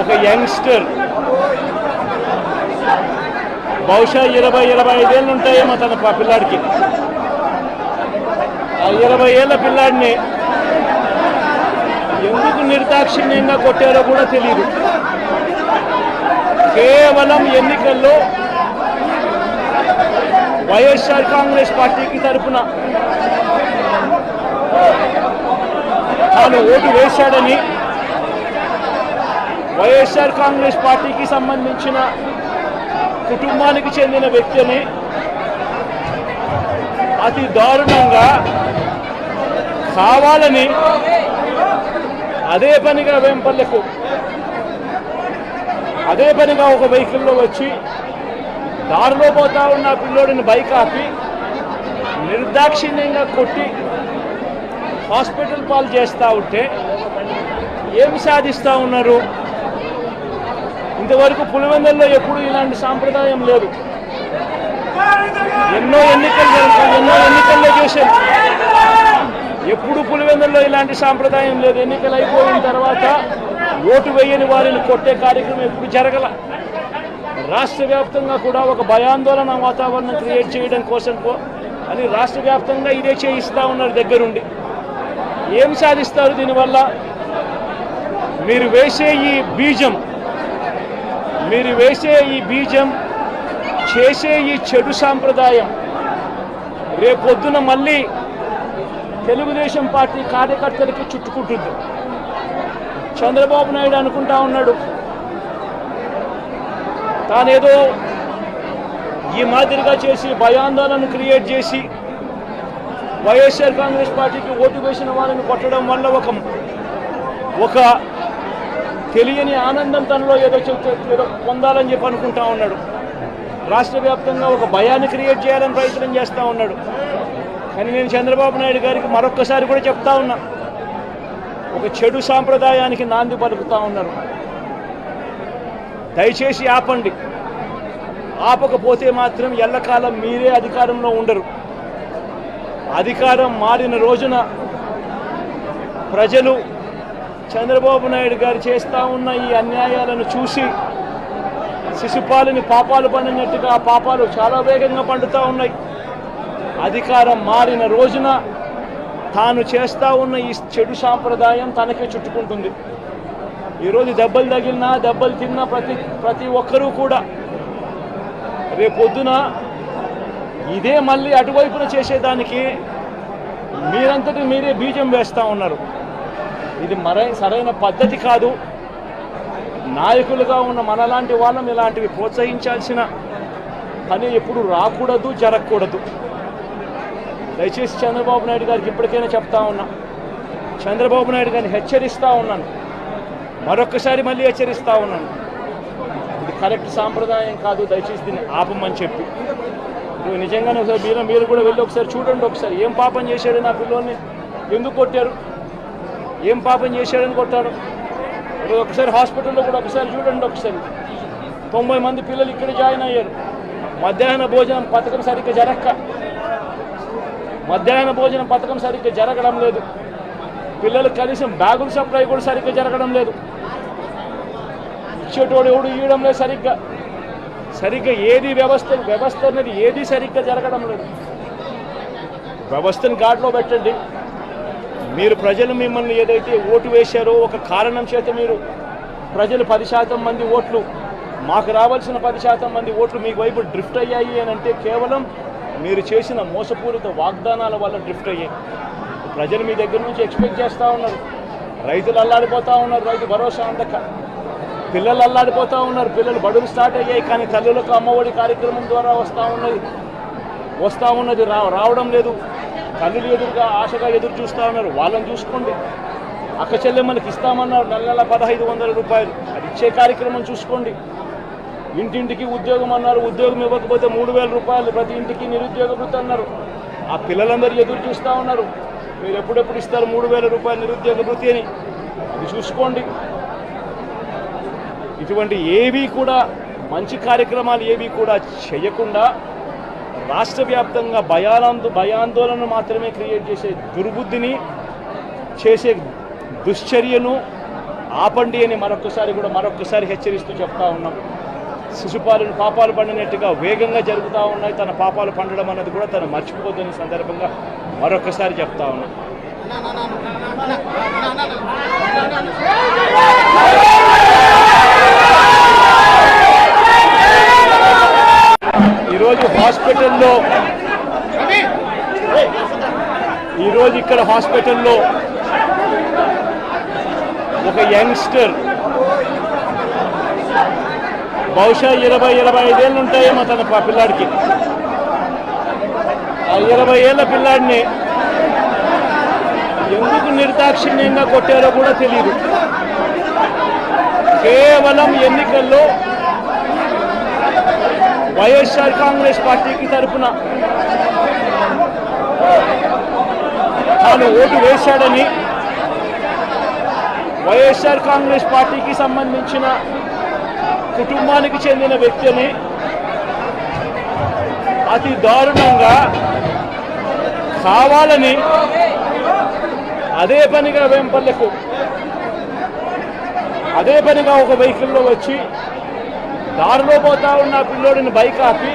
ఒక యంగ్స్టర్ బహుశా 20-25 ఏళ్ళు ఉంటాయేమో తన పిల్లాడికి. ఆ 20 ఏళ్ళ పిల్లాడిని ఎందుకు నిర్దాక్షిణ్యంగా కొట్టారో కూడా తెలియదు. కేవలం ఎన్నికల్లో వైఎస్ఆర్ కాంగ్రెస్ పార్టీకి తరఫున తాను ఓటు వేశాడని, వైఎస్ఆర్ కాంగ్రెస్ పార్టీకి సంబంధించిన కుటుంబానికి చెందిన వ్యక్తిని అతి దారుణంగా కావాలని అదే పనిగా వేంపల్లెకు అదే పనిగా ఒక వెహికల్లో వచ్చి దారిలో పోతా ఉన్న పిల్లోడిని బైక్ ఆపి నిర్దాక్షిణ్యంగా కొట్టి హాస్పిటల్ పాలు చేస్తూ ఉంటే ఏం సాధిస్తూ ఉన్నారు? ఇంతవరకు పులివెందుల్లో ఎప్పుడు ఇలాంటి సాంప్రదాయం లేదు. ఎన్నో ఎన్నికల్లో చేశారు, ఎప్పుడు పులివెందుల్లో ఇలాంటి సాంప్రదాయం లేదు. ఎన్నికలు అయిపోయిన తర్వాత ఓటు వేయని వారిని కొట్టే కార్యక్రమం ఎప్పుడు జరగల. రాష్ట్ర వ్యాప్తంగా కూడా ఒక భయాందోళన వాతావరణం క్రియేట్ చేయడం కోసం అని రాష్ట్ర వ్యాప్తంగా ఇదే చేయిస్తూ ఉన్నారు దగ్గరుండి. ఏం సాధిస్తారు దీనివల్ల? మీరు వేసే ఈ బీజం చేసే ఈ చెడు సాంప్రదాయం రేపొద్దున మళ్ళీ తెలుగుదేశం పార్టీ కార్యకర్తలకి చుట్టుకుంటుంది. చంద్రబాబు నాయుడు అనుకుంటా ఉన్నాడు తానేదో ఈ మాదిరిగా చేసి భయాందోళన క్రియేట్ చేసి వైఎస్ఆర్ కాంగ్రెస్ పార్టీకి ఓటు వేసిన వాళ్ళని కొట్టడం వల్ల ఒక తెలియని ఆనందం తనలో ఏదో పొందాలని చెప్పి అనుకుంటా ఉన్నాడు. రాష్ట్ర వ్యాప్తంగా ఒక భయాన్ని క్రియేట్ చేయాలని ప్రయత్నం చేస్తూ ఉన్నాడు. కానీ నేను చంద్రబాబు నాయుడు గారికి మరొక్కసారి కూడా చెప్తా ఉన్నా, ఒక చెడు సాంప్రదాయానికి నాంది పలుకుతూ ఉన్నారు. దయచేసి ఆపండి. ఆపకపోతే మాత్రం ఎల్లకాలం మీరే అధికారంలో ఉండరు. అధికారం మారిన రోజున ప్రజలు చంద్రబాబు నాయుడు గారు చేస్తూ ఉన్న ఈ అన్యాయాలను చూసి శిశుపాలని పాపాలు పండినట్టుగా ఆ పాపాలు చాలా వేగంగా పండుతూ ఉన్నాయి. అధికారం మారిన రోజున తాను చేస్తూ ఉన్న ఈ చెడు సాంప్రదాయం తనకే చుట్టుకుంటుంది. ఈరోజు దెబ్బలు తగిలినా దెబ్బలు తిన్నా ప్రతి ఒక్కరూ కూడా రేపొద్దున ఇదే మళ్ళీ అటువైపున చేసేదానికి మీరంతటి మీరే బీజం వేస్తూ ఉన్నారు. ఇది సరైన పద్ధతి కాదు. నాయకులుగా ఉన్న మనలాంటి వాళ్ళం ఇలాంటివి ప్రోత్సహించాల్సిన పని ఎప్పుడు రాకూడదు, జరగకూడదు. దయచేసి చంద్రబాబు నాయుడు గారికి ఇప్పటికైనా చెప్తా ఉన్నా, చంద్రబాబు నాయుడు గారిని హెచ్చరిస్తూ ఉన్నాను, మరొక్కసారి మళ్ళీ హెచ్చరిస్తూ ఉన్నాను, ఇది కరెక్ట్ సాంప్రదాయం కాదు, దయచేసి దీన్ని ఆపమని చెప్పి. ఇప్పుడు నిజంగానే ఒకసారి మీరు కూడా వెళ్ళి ఒకసారి చూడండి. ఒకసారి ఏం పాపం చేశాడు నా పిల్లోని, ఎందుకు కొట్టారు, ఏం పాపం చేశాడని కొట్టారు. ఒకసారి హాస్పిటల్లో కూడా ఒకసారి చూడండి. ఒకసారి 90 మంది పిల్లలు ఇక్కడ జాయిన్ అయ్యారు. మధ్యాహ్న భోజనం పథకం సరిగ్గా జరగడం లేదు. పిల్లలకు కనీసం బ్యాగుల సప్లై కూడా సరిగ్గా జరగడం లేదు. ఇచ్చేటోడు ఎవడు ఇవ్వడం లేదు సరిగ్గా ఏది వ్యవస్థ అనేది ఏది సరిగ్గా జరగడం లేదు. వ్యవస్థను గాడిలో పెట్టండి. మీరు ప్రజలు మిమ్మల్ని ఏదైతే ఓటు వేశారో ఒక కారణం చేత మీరు ప్రజలు 10% మంది ఓట్లు, మాకు రావాల్సిన 10% మంది ఓట్లు మీకు వైపు డ్రిఫ్ట్ అయ్యాయి అని అంటే కేవలం మీరు చేసిన మోసపూరిత వాగ్దానాల వల్ల డ్రిఫ్ట్ అయ్యాయి. ప్రజలు మీ దగ్గర నుంచి ఎక్స్పెక్ట్ చేస్తూ ఉన్నారు. రైతులు అల్లాడిపోతూ ఉన్నారు, రైతు భరోసా అందక. పిల్లలు అల్లాడిపోతూ ఉన్నారు, పిల్లలు బడులు స్టార్ట్ అయ్యాయి, కానీ తల్లులకు అమ్మఒడి కార్యక్రమం ద్వారా వస్తూ ఉన్నది రావడం లేదు. తల్లులు ఎదురుగా ఆశగా ఎదురు చూస్తూ ఉన్నారు. వాళ్ళని చూసుకోండి. అక్క చెల్లెమ్మలకి ఇస్తామన్నారు నెల 1500 రూపాయలు, అది ఇచ్చే కార్యక్రమం చూసుకోండి. ఇంటింటికి ఉద్యోగం అన్నారు, ఉద్యోగం ఇవ్వకపోతే 3000 రూపాయలు ప్రతి ఇంటికి నిరుద్యోగ వృత్తి అన్నారు. ఆ పిల్లలందరూ ఎదురు చూస్తూ ఉన్నారు, మీరు ఎప్పుడెప్పుడు ఇస్తారు 3000 రూపాయలు నిరుద్యోగ వృత్తి అని. అది చూసుకోండి. ఇటువంటి ఏవి కూడా మంచి కార్యక్రమాలు ఏవి కూడా చేయకుండా రాష్ట్ర వ్యాప్తంగా భయాందోళన మాత్రమే క్రియేట్ చేసే దుర్బుద్ధిని, చేసే దుశ్చర్యను ఆపండి అని మరొకసారి హెచ్చరిస్తూ చెప్తా ఉన్నాం. శిశుపాలను పాపాలు పండినట్టుగా వేగంగా జరుగుతూ ఉన్నాయి. తన పాపాలు పండడం అన్నది కూడా తను మర్చిపోతున్న సందర్భంగా మరొకసారి చెప్తా ఉన్నాం. ఈరోజు ఇక్కడ హాస్పిటల్లో ఒక యంగ్స్టర్ బహుశా 20-25 ఏళ్ళు ఉంటాయేమో తన పిల్లాడికి. ఆ 20 ఏళ్ళ పిల్లాడిని ఎందుకు నిర్దాక్షిణ్యంగా కొట్టారో కూడా తెలియదు. కేవలం ఎన్నికల్లో వైఎస్ఆర్ కాంగ్రెస్ పార్టీకి తరఫున తాను ఓటు వేశాడని, వైఎస్ఆర్ కాంగ్రెస్ పార్టీకి సంబంధించిన కుటుంబానికి చెందిన వ్యక్తిని అతి దారుణంగా కావాలని అదే పనిగా ఒక వెహికల్లో వచ్చి దారిలో పోతా ఉన్న పిల్లోడిని బైక్ ఆపి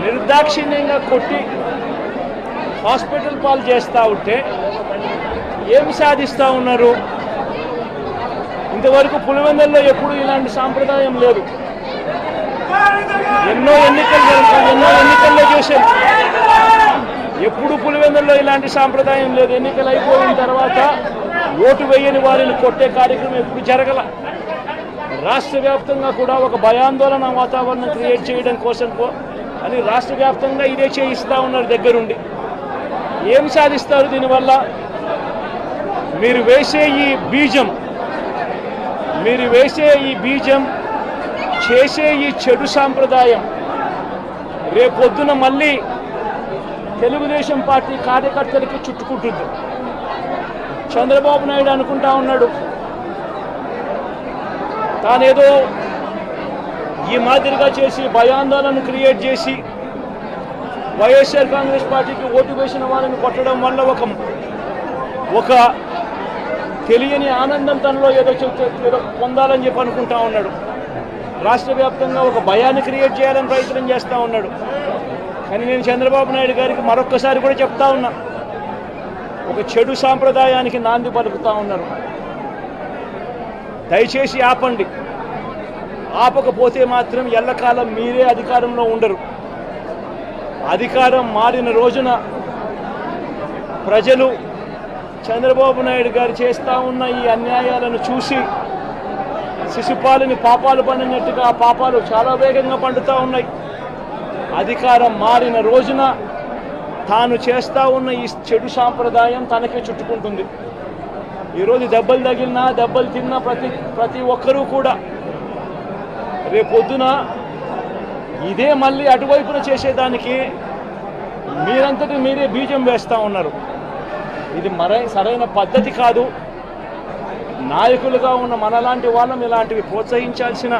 నిర్దాక్షిణ్యంగా కొట్టి హాస్పిటల్ పాలు చేస్తూ ఉంటే ఏం సాధిస్తూ ఉన్నారు? ఇంతవరకు పులివెందుల్లో ఎప్పుడు ఇలాంటి సాంప్రదాయం లేదు. ఎన్నో ఎన్నికల్లో చేశారు. ఎప్పుడు పులివెందుల్లో ఇలాంటి సాంప్రదాయం లేదు. ఎన్నికలు అయిపోయిన తర్వాత ఓటు వేయని వారిని కొట్టే కార్యక్రమం ఎప్పుడు జరగల. రాష్ట్ర వ్యాప్తంగా కూడా ఒక భయాందోళన వాతావరణం క్రియేట్ చేయడం కోసం అని రాష్ట్ర వ్యాప్తంగా ఇదే చేయిస్తూ ఉన్నారు దగ్గరుండి. ఏం సాధిస్తారు దీనివల్ల? మీరు వేసే ఈ బీజం చేసే ఈ చెడు సాంప్రదాయం రేపొద్దున మళ్ళీ తెలుగుదేశం పార్టీ కార్యకర్తలకి చుట్టుకుంటుంది. చంద్రబాబు నాయుడు అనుకుంటా ఉన్నాడు తానేదో ఈ మాదిరిగా చేసి భయాందోళన క్రియేట్ చేసి వైఎస్ఆర్ కాంగ్రెస్ పార్టీకి ఓటు వేసిన వాళ్ళని కొట్టడం వల్ల ఒక తెలియని ఆనందం తనలో ఏదో పొందాలని చెప్పి అనుకుంటా ఉన్నాడు. రాష్ట్ర వ్యాప్తంగా ఒక భయాన్ని క్రియేట్ చేయాలని ప్రయత్నం చేస్తూ ఉన్నాడు. కానీ నేను చంద్రబాబు నాయుడు గారికి మరొక్కసారి కూడా చెప్తా ఉన్నా, ఒక చెడు సాంప్రదాయానికి నాంది పలుకుతూ ఉన్నారు. దయచేసి ఆపండి. ఆపకపోతే మాత్రం ఎల్లకాలం మీరే అధికారంలో ఉండరు. అధికారం మారిన రోజున ప్రజలు చంద్రబాబు నాయుడు గారు చేస్తూ ఉన్న ఈ అన్యాయాలను చూసి శిశుపాలని పాపాలు పండినట్టుగా ఆ పాపాలు చాలా వేగంగా పండుతూ ఉన్నాయి. అధికారం మారిన రోజున తాను చేస్తూ ఉన్న ఈ చెడు సాంప్రదాయం తనకే చుట్టుకుంటుంది. ఈరోజు దెబ్బలు తగిలినా దెబ్బలు తిన్నా ప్రతి ఒక్కరూ కూడా రేపొద్దున ఇదే మళ్ళీ అటువైపున చేసేదానికి మీరంతటి మీరే బీజం వేస్తూ ఉన్నారు. ఇది సరైన పద్ధతి కాదు. నాయకులుగా ఉన్న మనలాంటి వాళ్ళం ఇలాంటివి ప్రోత్సహించాల్సిన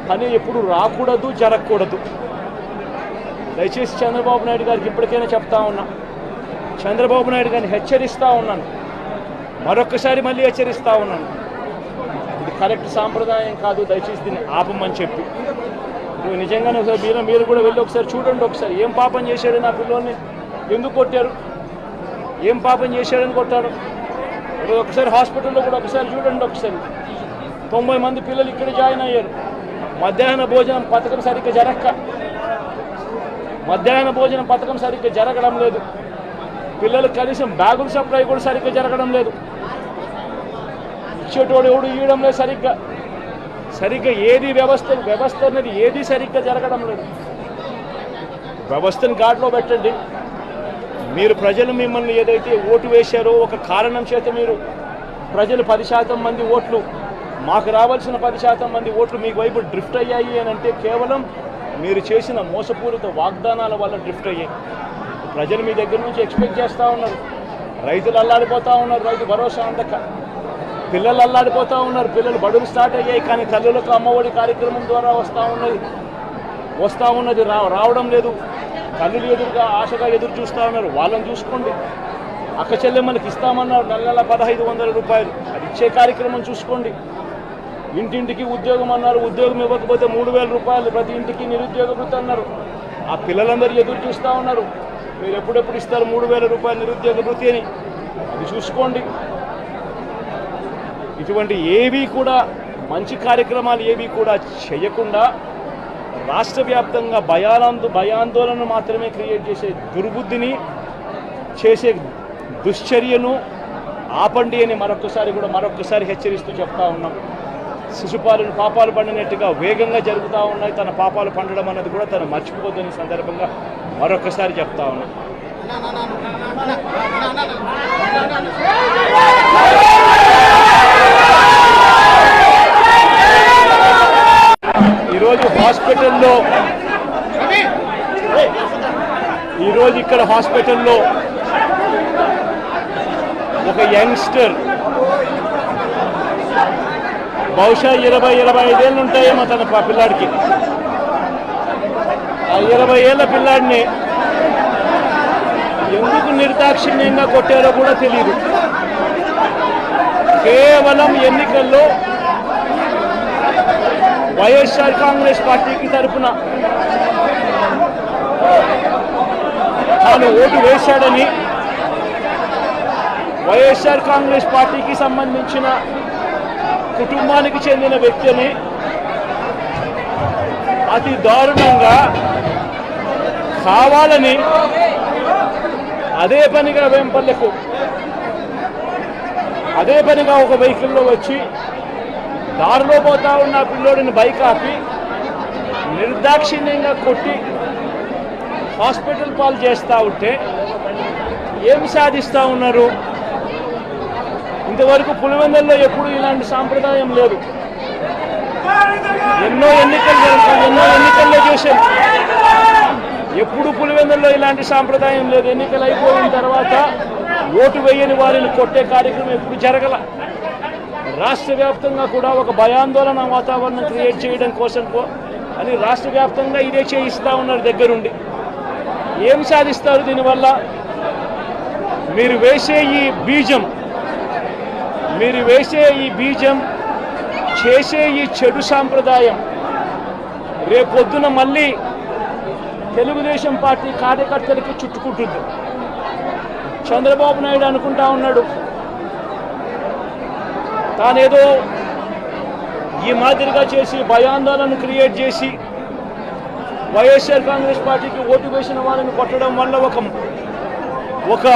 పని ఎప్పుడు రాకూడదు, జరగకూడదు. దయచేసి చంద్రబాబు నాయుడు గారికి ఇప్పటికైనా చెప్తా ఉన్నా, చంద్రబాబు నాయుడు గారిని హెచ్చరిస్తూ ఉన్నాను, మరొకసారి మళ్ళీ హెచ్చరిస్తూ ఉన్నాను. ఇది కరెక్ట్ సాంప్రదాయం కాదు, దయచేసి దీన్ని ఆపమని చెప్పి. నిజంగానే ఒకసారి మీరు కూడా వెళ్ళి ఒకసారి చూడండి. ఒకసారి ఏం పాపం చేశాడు నా పిల్లోని, ఎందుకు కొట్టారు, ఏం పాపం చేశాడని కొట్టారు. ఒకసారి హాస్పిటల్లో కూడా ఒకసారి చూడండి. ఒకసారి 90 మంది పిల్లలు ఇక్కడ జాయిన్ అయ్యారు. మధ్యాహ్న భోజనం పథకం సరిగ్గా జరగడం లేదు. పిల్లలకు కనీసం బ్యాగుల సప్లై కూడా సరిగ్గా జరగడం లేదు. ఇచ్చేటోడు ఎవడు ఇవ్వడం లేదు సరిగ్గా ఏది వ్యవస్థ అనేది ఏది సరిగ్గా జరగడం లేదు. వ్యవస్థను గాడిలో పెట్టండి. మీరు ప్రజలు మిమ్మల్ని ఏదైతే ఓటు వేశారో ఒక కారణం చేత మీరు ప్రజలు 10% మంది ఓట్లు, మాకు రావాల్సిన 10% మంది ఓట్లు మీకు వైపు డ్రిఫ్ట్ అయ్యాయి అని అంటే కేవలం మీరు చేసిన మోసపూరిత వాగ్దానాల వల్ల డ్రిఫ్ట్ అయ్యాయి. ప్రజలు మీ దగ్గర నుంచి ఎక్స్పెక్ట్ చేస్తూ ఉన్నారు. రైతులు అల్లాడిపోతూ ఉన్నారు, రైతు భరోసా అందక. పిల్లలు అల్లాడిపోతూ ఉన్నారు, పిల్లలు బడులు స్టార్ట్ అయ్యాయి. కానీ తల్లులకు అమ్మఒడి కార్యక్రమం ద్వారా వస్తూ ఉన్నది రావడం లేదు. తల్లులు ఆశగా ఎదురు చూస్తూ ఉన్నారు. వాళ్ళని చూసుకోండి. అక్క చెల్లెమ్మలకి ఇస్తామన్నారు నెల నెల 1500 రూపాయలు, అది ఇచ్చే కార్యక్రమం చూసుకోండి. ఇంటింటికి ఉద్యోగం అన్నారు, ఉద్యోగం ఇవ్వకపోతే 3000 రూపాయలు ప్రతి ఇంటికి నిరుద్యోగ వృత్తి అన్నారు. ఆ పిల్లలందరూ ఎదురు చూస్తూ ఉన్నారు, మీరు ఎప్పుడెప్పుడు ఇస్తారు 3000 రూపాయలు నిరుద్యోగ వృత్తి అని, అది చూసుకోండి. ఇటువంటి ఏవి కూడా మంచి కార్యక్రమాలు ఏవి కూడా చేయకుండా రాష్ట్ర వ్యాప్తంగా భయాందోళన మాత్రమే క్రియేట్ చేసే దుర్బుద్ధిని చేసే దుశ్చర్యను ఆపండి అని మరొక్కసారి హెచ్చరిస్తూ చెప్తా ఉన్నాం. శిశుపాలను పాపాలు పండినట్టుగా వేగంగా జరుగుతూ ఉన్నాయి, తన పాపాలు పండడం అన్నది కూడా తను మర్చిపోద్దని సందర్భంగా మరొక్కసారి చెప్తా ఉన్నాం. ఈరోజు ఇక్కడ హాస్పిటల్లో ఒక యంగ్స్టర్ బహుశా 20-25 ఏళ్ళు ఉంటాయేమో తన పిల్లాడికి. ఆ 20 ఏళ్ళ పిల్లాడిని ఎందుకు నిర్దాక్షిణ్యంగా కొట్టారో కూడా తెలియదు. కేవలం ఎన్నికల్లో వైఎస్ఆర్ కాంగ్రెస్ పార్టీకి తరఫున తాను ఓటు వేశాడని, వైఎస్ఆర్ కాంగ్రెస్ పార్టీకి సంబంధించిన కుటుంబానికి చెందిన వ్యక్తిని అతి దారుణంగా కావాలని అదే పనిగా ఒక వెహికల్లో వచ్చి దారిలో పోతా ఉన్న పిల్లోడిని బైక్ ఆపి నిర్దాక్షిణ్యంగా కొట్టి హాస్పిటల్ పాలు చేస్తూ ఉంటే ఏం సాధిస్తూ ఉన్నారు? ఇంతవరకు పులివెందుల్లో ఎప్పుడు ఇలాంటి సాంప్రదాయం లేదు. ఎన్నో ఎన్నికల్లో చేశారు, ఎప్పుడు పులివెందుల్లో ఇలాంటి సాంప్రదాయం లేదు. ఎన్నికలు అయిపోయిన తర్వాత ఓటు వేయని వారిని కొట్టే కార్యక్రమం ఎప్పుడు జరగల. రాష్ట్ర వ్యాప్తంగా కూడా ఒక భయాందోళన వాతావరణం క్రియేట్ చేయడం కోసం అని రాష్ట్ర వ్యాప్తంగా ఇదే చేయిస్తూ ఉన్నారు దగ్గరుండి. ఏం సాధిస్తారు దీనివల్ల? మీరు వేసే ఈ బీజం చేసే ఈ చెడు సాంప్రదాయం రేపొద్దున మళ్ళీ తెలుగుదేశం పార్టీ కార్యకర్తలకి చుట్టుకుంటుంది. చంద్రబాబు నాయుడు అనుకుంటా ఉన్నాడు తానేదో ఈ మాదిరిగా చేసి భయాందోళన క్రియేట్ చేసి వైఎస్ఆర్ కాంగ్రెస్ పార్టీకి ఓటు వేసిన వాళ్ళని కొట్టడం వల్ల ఒక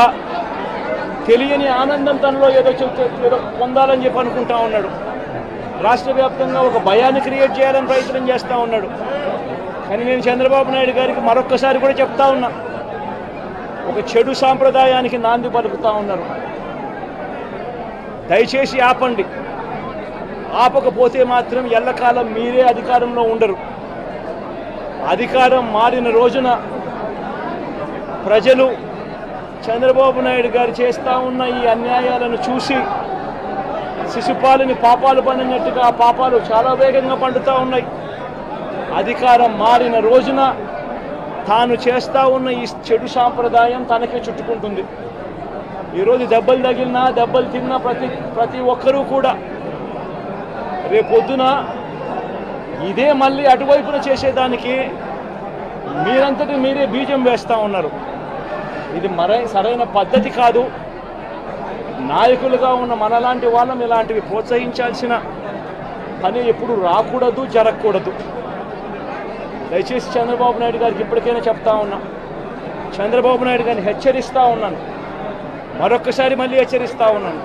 తెలియని ఆనందం తనలో ఏదో పొందాలని చెప్పి అనుకుంటా ఉన్నాడు. రాష్ట్ర వ్యాప్తంగా ఒక భయాన్ని క్రియేట్ చేయాలని ప్రయత్నం చేస్తూ ఉన్నాడు. కానీ నేను చంద్రబాబు నాయుడు గారికి మరొక్కసారి కూడా చెప్తా ఉన్నా, ఒక చెడు సాంప్రదాయానికి నాంది పలుకుతూ ఉన్నారు. దయచేసి ఆపండి. ఆపకపోతే మాత్రం ఎల్లకాలం మీరే అధికారంలో ఉండరు. అధికారం మారిన రోజున ప్రజలు చంద్రబాబు నాయుడు గారు చేస్తూ ఉన్న ఈ అన్యాయాలను చూసి శిశుపాలని పాపాలు పండినట్టుగా ఆ పాపాలు చాలా వేగంగా పండుతూ ఉన్నాయి. అధికారం మారిన రోజున తాను చేస్తూ ఉన్న ఈ చెడు సాంప్రదాయం తనకే చుట్టుకుంటుంది. ఈరోజు దెబ్బలు తగిలినా దెబ్బలు తిన్నా ప్రతి ఒక్కరూ కూడా రేపొద్దున ఇదే మళ్ళీ అటువైపున చేసేదానికి మీరంతటి మీరే బీజం వేస్తూ ఉన్నారు. ఇది సరైన పద్ధతి కాదు. నాయకులుగా ఉన్న మనలాంటి వాళ్ళం ఇలాంటివి ప్రోత్సహించాల్సిన పని ఎప్పుడు రాకూడదు, జరగకూడదు. దయచేసి చంద్రబాబు నాయుడు గారికి ఇప్పటికైనా చెప్తా ఉన్నా, చంద్రబాబు నాయుడు గారిని హెచ్చరిస్తూ ఉన్నాను, మరొక్కసారి మళ్ళీ హెచ్చరిస్తూ ఉన్నాను,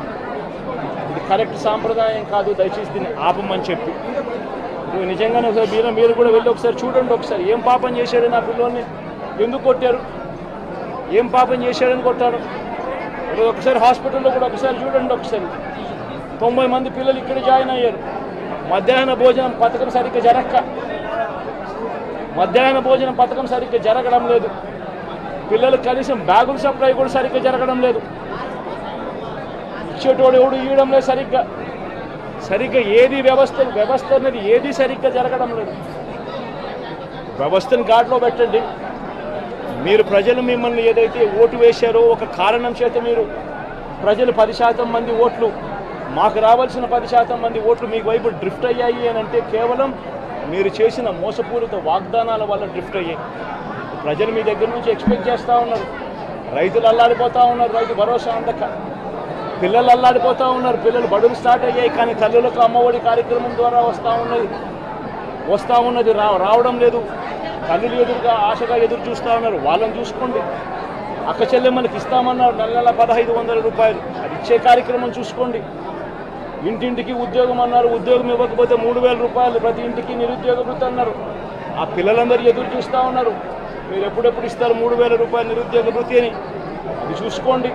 ఇది కరెక్ట్ సాంప్రదాయం కాదు, దయచేసి దీన్ని ఆపమని చెప్పి. నిజంగానే ఒకసారి మీరు కూడా వెళ్ళి ఒకసారి చూడండి. ఒకసారి ఏం పాపం చేశాడు నా పిల్లోని, ఎందుకు కొట్టారు, ఏం పాపం చేశాడని కొట్టారు. ఒకసారి హాస్పిటల్లో కూడా ఒకసారి చూడండి. ఒకసారి 90 మంది పిల్లలు ఇక్కడ జాయిన్ అయ్యారు. మధ్యాహ్న భోజనం పథకం సరిగ్గా జరగడం లేదు. పిల్లలకు కనీసం బ్యాగుల సప్లై కూడా సరిగ్గా జరగడం లేదు. ఇచ్చేటోడు ఎవడు ఇవ్వడం లేదు సరిగ్గా ఏది వ్యవస్థ అనేది ఏది సరిగ్గా జరగడం లేదు. వ్యవస్థను గాడిలో పెట్టండి. మీరు ప్రజలు మిమ్మల్ని ఏదైతే ఓటు వేశారో ఒక కారణం చేత మీరు ప్రజలు 10% మంది ఓట్లు మాకు రావాల్సిన 10% మంది ఓట్లు మీకు వైపు డ్రిఫ్ట్ అయ్యాయి అని అంటే కేవలం మీరు చేసిన మోసపూరిత వాగ్దానాల వల్ల డ్రిఫ్ట్ అయ్యాయి. ప్రజలు మీ దగ్గర నుంచి ఎక్స్పెక్ట్ చేస్తూ ఉన్నారు. రైతులు అల్లాడిపోతూ ఉన్నారు, రైతు భరోసా అందక. పిల్లలు అల్లాడిపోతూ ఉన్నారు, పిల్లలు బడులు స్టార్ట్ అయ్యాయి, కానీ తల్లులకు అమ్మఒడి కార్యక్రమం ద్వారా వస్తూ ఉన్నది రావడం లేదు. తల్లులు ఎదురుగా ఆశగా ఎదురు చూస్తూ ఉన్నారు, వాళ్ళని చూసుకోండి. అక్క చెల్లెమ్మలకి ఇస్తామన్నారు నెల 1500 రూపాయలు, అది ఇచ్చే కార్యక్రమం చూసుకోండి. ఇంటింటికి ఉద్యోగం అన్నారు, ఉద్యోగం ఇవ్వకపోతే 3000 రూపాయలు ప్రతి ఇంటికి నిరుద్యోగ వృత్తి అన్నారు. ఆ పిల్లలందరూ ఎదురు చూస్తూ ఉన్నారు, మీరు ఎప్పుడెప్పుడు ఇస్తారు 3000 రూపాయలు నిరుద్యోగ వృత్తి అని, అది చూసుకోండి.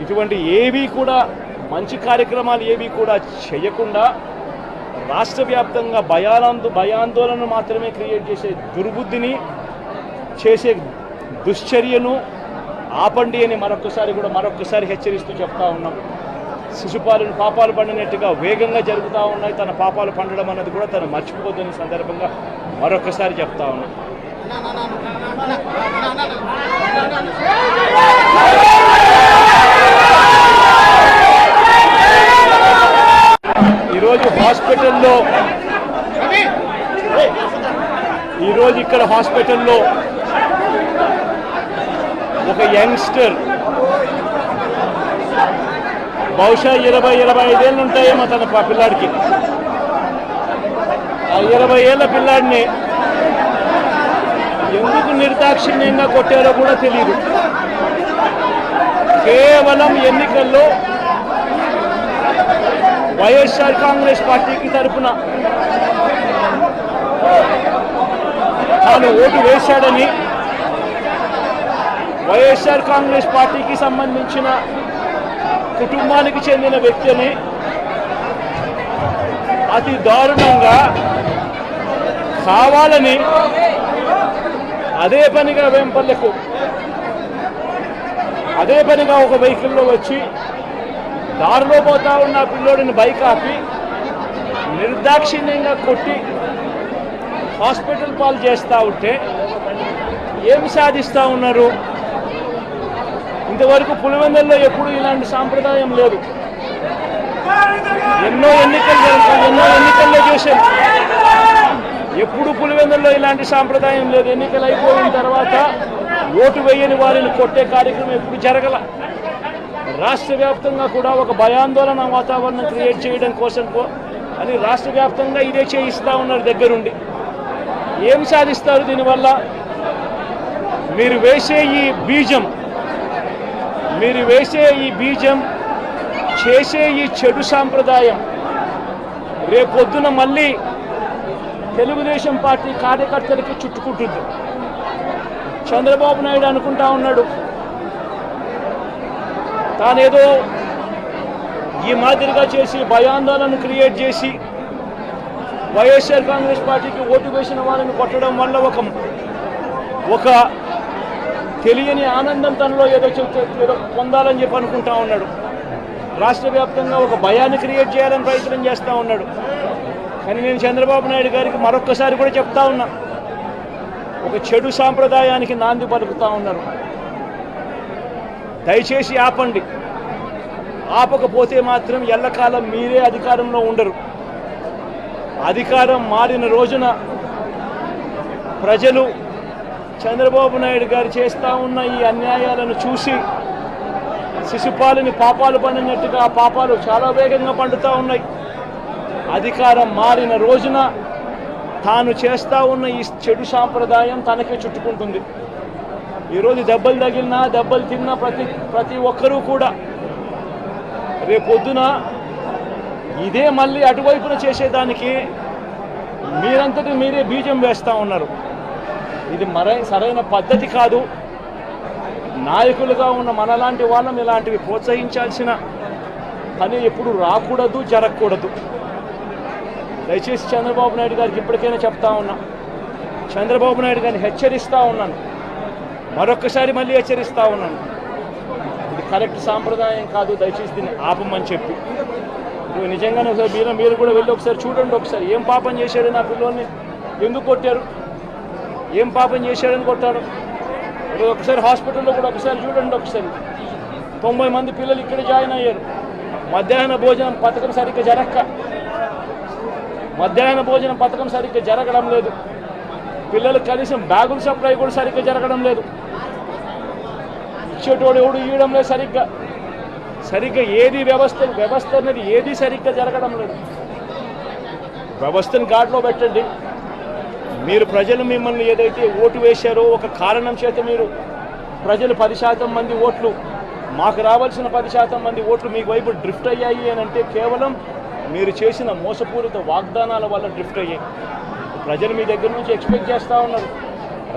ఇటువంటి ఏవి కూడా మంచి కార్యక్రమాలు ఏవి కూడా చేయకుండా రాష్ట్ర వ్యాప్తంగా భయాందోళన మాత్రమే క్రియేట్ చేసే దుర్బుద్ధిని చేసే దుశ్చర్యను ఆపండి అని మరొకసారి హెచ్చరిస్తూ చెప్తా ఉన్నాం. శిశుపాలను పాపాలు పండినట్టుగా వేగంగా జరుగుతూ ఉన్నాయి. తన పాపాలు పండడం అన్నది కూడా తను మర్చిపోద్దని సందర్భంగా మరొకసారి చెప్తా ఉన్నాం. ఈరోజు ఇక్కడ హాస్పిటల్లో ఒక యంగ్స్టర్ బహుశా 20-25 ఏళ్ళు ఉంటాయేమో తన పిల్లాడికి. ఆ 20 ఏళ్ళ పిల్లాడిని ఎందుకు నిర్దాక్షిణ్యంగా కొట్టారో కూడా తెలియదు. కేవలం ఎన్నికల్లో వైఎస్ఆర్ కాంగ్రెస్ పార్టీకి తరఫున తాను ఓటు వేశాడని, వైఎస్ఆర్ కాంగ్రెస్ పార్టీకి సంబంధించిన కుటుంబానికి చెందిన వ్యక్తిని అతి దారుణంగా కావాలని అదే పనిగా ఒక వెహికల్లో వచ్చి దారిలో పోతా ఉన్న పిల్లోడిని బైక్ ఆపి నిర్దాక్షిణ్యంగా కొట్టి హాస్పిటల్ పాలు చేస్తూ ఉంటే ఏం సాధిస్తూ ఉన్నారు? ఇంతవరకు పులివెందుల్లో ఎప్పుడు ఇలాంటి సాంప్రదాయం లేదు. ఎన్నో ఎన్నికల్లో చేశారు, ఎప్పుడు పులివెందుల్లో ఇలాంటి సాంప్రదాయం లేదు. ఎన్నికలు అయిపోయిన తర్వాత ఓటు వేయని వారిని కొట్టే కార్యక్రమం ఎప్పుడు జరగల. రాష్ట్ర వ్యాప్తంగా కూడా ఒక భయాందోళన వాతావరణం క్రియేట్ చేయడం కోసం అని రాష్ట్ర వ్యాప్తంగా ఇదే చేయిస్తూ ఉన్నారు దగ్గరుండి. ఏం సాధిస్తారు దీనివల్ల? మీరు వేసే ఈ బీజం చేసే ఈ చెడు సాంప్రదాయం రేపొద్దున మళ్ళీ తెలుగుదేశం పార్టీ కార్యకర్తలకి చుట్టుకుంటుంది. చంద్రబాబు నాయుడు అనుకుంటా ఉన్నాడు తానేదో ఈ మాదిరిగా చేసి భయాందోళన క్రియేట్ చేసి వైఎస్ఆర్ కాంగ్రెస్ పార్టీకి ఓటు వేసిన వాళ్ళని కొట్టడం వల్ల ఒక తెలియని ఆనందం తనలో ఏదో పొందాలని చెప్పి అనుకుంటా ఉన్నాడు. రాష్ట్ర వ్యాప్తంగా ఒక భయాన్ని క్రియేట్ చేయాలని ప్రయత్నం చేస్తూ ఉన్నాడు. కానీ నేను చంద్రబాబు నాయుడు గారికి మరొక్కసారి కూడా చెప్తా ఉన్నా, ఒక చెడు సాంప్రదాయానికి నాంది పలుకుతూ ఉన్నారు. దయచేసి ఆపండి. ఆపకపోతే మాత్రం ఎల్లకాలం మీరే అధికారంలో ఉండరు. అధికారం మారిన రోజున ప్రజలు చంద్రబాబు నాయుడు గారు చేస్తూ ఉన్న ఈ అన్యాయాలను చూసి శిశుపాలని పాపాలు పండినట్టుగా ఆ పాపాలు చాలా వేగంగా పండుతూ ఉన్నాయి. అధికారం మారిన రోజున తాను చేస్తూ ఉన్న ఈ చెడు సాంప్రదాయం తనకే చుట్టుకుంటుంది. ఈరోజు దెబ్బలు తగిలినా దెబ్బలు తిన్నా ప్రతి ఒక్కరూ కూడా రేపొద్దున ఇదే మళ్ళీ అటువైపున చేసేదానికి మీరంతటి మీరే బీజం వేస్తూ ఉన్నారు. ఇది సరైన పద్ధతి కాదు. నాయకులుగా ఉన్న మనలాంటి వాళ్ళం ఇలాంటివి ప్రోత్సహించాల్సిన పని ఎప్పుడు రాకూడదు, జరగకూడదు. దయచేసి చంద్రబాబు నాయుడు గారికి ఇప్పటికైనా చెప్తా ఉన్నా, చంద్రబాబు నాయుడు గారిని హెచ్చరిస్తూ ఉన్నాను, మరొక్కసారి మళ్ళీ హెచ్చరిస్తూ ఉన్నాను. ఇది కరెక్ట్ సాంప్రదాయం కాదు, దయచేసి దీన్ని ఆపమని చెప్పి. నిజంగానే మీరు కూడా వెళ్ళి ఒకసారి చూడండి, ఒకసారి ఏం పాపం చేశారు, నా పిల్లోని ఎందుకు కొట్టారు, ఏం పాపం చేశాడని కొట్టాడు. ఒకసారి హాస్పిటల్లో కూడా ఒకసారి చూడండి. ఒకసారి 90 మంది పిల్లలు ఇక్కడ జాయిన్ అయ్యారు. మధ్యాహ్న భోజనం పథకం సరిగ్గా జరగడం లేదు. పిల్లలకు కనీసం బ్యాగుల సప్లై కూడా సరిగ్గా జరగడం లేదు. ఇచ్చేటోడు ఎవడు ఇవ్వడం లేదు సరిగ్గా ఏది వ్యవస్థ అనేది ఏది సరిగ్గా జరగడం లేదు. వ్యవస్థను గాడిలో పెట్టండి. మీరు ప్రజలు మిమ్మల్ని ఏదైతే ఓటు వేశారో ఒక కారణం చేత మీరు ప్రజలు 10% మంది ఓట్లు, మాకు రావాల్సిన 10% మంది ఓట్లు మీకు వైపు డ్రిఫ్ట్ అయ్యాయి అని అంటే కేవలం మీరు చేసిన మోసపూరిత వాగ్దానాల వల్ల డ్రిఫ్ట్ అయ్యాయి. ప్రజలు మీ దగ్గర నుంచి ఎక్స్పెక్ట్ చేస్తూ ఉన్నారు.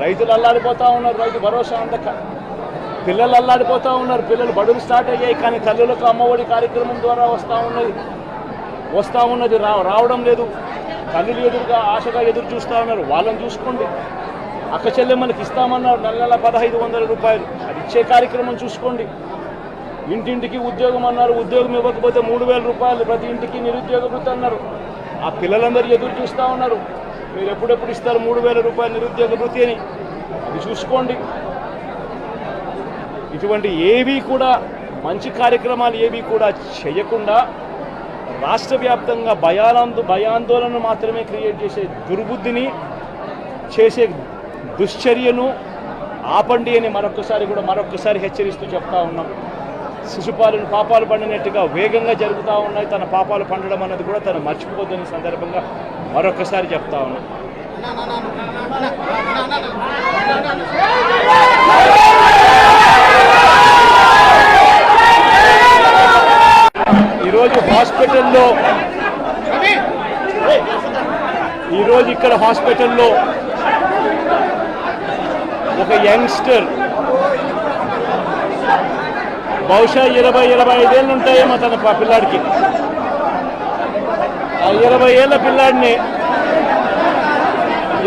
రైతులు అల్లాడిపోతూ ఉన్నారు, రైతు భరోసా అందక. పిల్లలు అల్లాడిపోతూ ఉన్నారు, పిల్లలు బడులు స్టార్ట్ అయ్యాయి. కానీ తల్లులకు అమ్మఒడి కార్యక్రమం ద్వారా వస్తూ ఉన్నది రావడం లేదు. తల్లులు ఎదురుగా ఆశగా ఎదురు చూస్తూ ఉన్నారు. వాళ్ళని చూసుకోండి. అక్క చెల్లెమ్మలకి ఇస్తామన్నారు నెల 1500 రూపాయలు, అది ఇచ్చే కార్యక్రమం చూసుకోండి. ఇంటింటికి ఉద్యోగం అన్నారు, ఉద్యోగం ఇవ్వకపోతే 3000 రూపాయలు ప్రతి ఇంటికి నిరుద్యోగ వృత్తి అన్నారు. ఆ పిల్లలందరూ ఎదురు చూస్తూ ఉన్నారు. మీరు ఎప్పుడెప్పుడు ఇస్తారు 3000 రూపాయలు నిరుద్యోగ వృత్తి అని, అది చూసుకోండి. ఇటువంటి ఏవి కూడా మంచి కార్యక్రమాలు ఏవి కూడా చేయకుండా రాష్ట్ర వ్యాప్తంగా భయాందోళన మాత్రమే క్రియేట్ చేసే దుర్బుద్ధిని చేసే దుశ్చర్యను ఆపండి అని మరొక్కసారి హెచ్చరిస్తూ చెప్తా ఉన్నాం. శిశుపాలను పాపాలు పండినట్టుగా వేగంగా జరుగుతూ ఉన్నాయి. తన పాపాలు పండడం అన్నది కూడా తను మర్చిపోద్దని సందర్భంగా మరొక్కసారి చెప్తా ఉన్నాం. ఈరోజు ఇక్కడ హాస్పిటల్లో ఒక యంగ్స్టర్ బహుశా 20-25 ఏళ్ళు ఉంటాయేమో తన పిల్లాడికి. ఆ 20 ఏళ్ళ పిల్లాడిని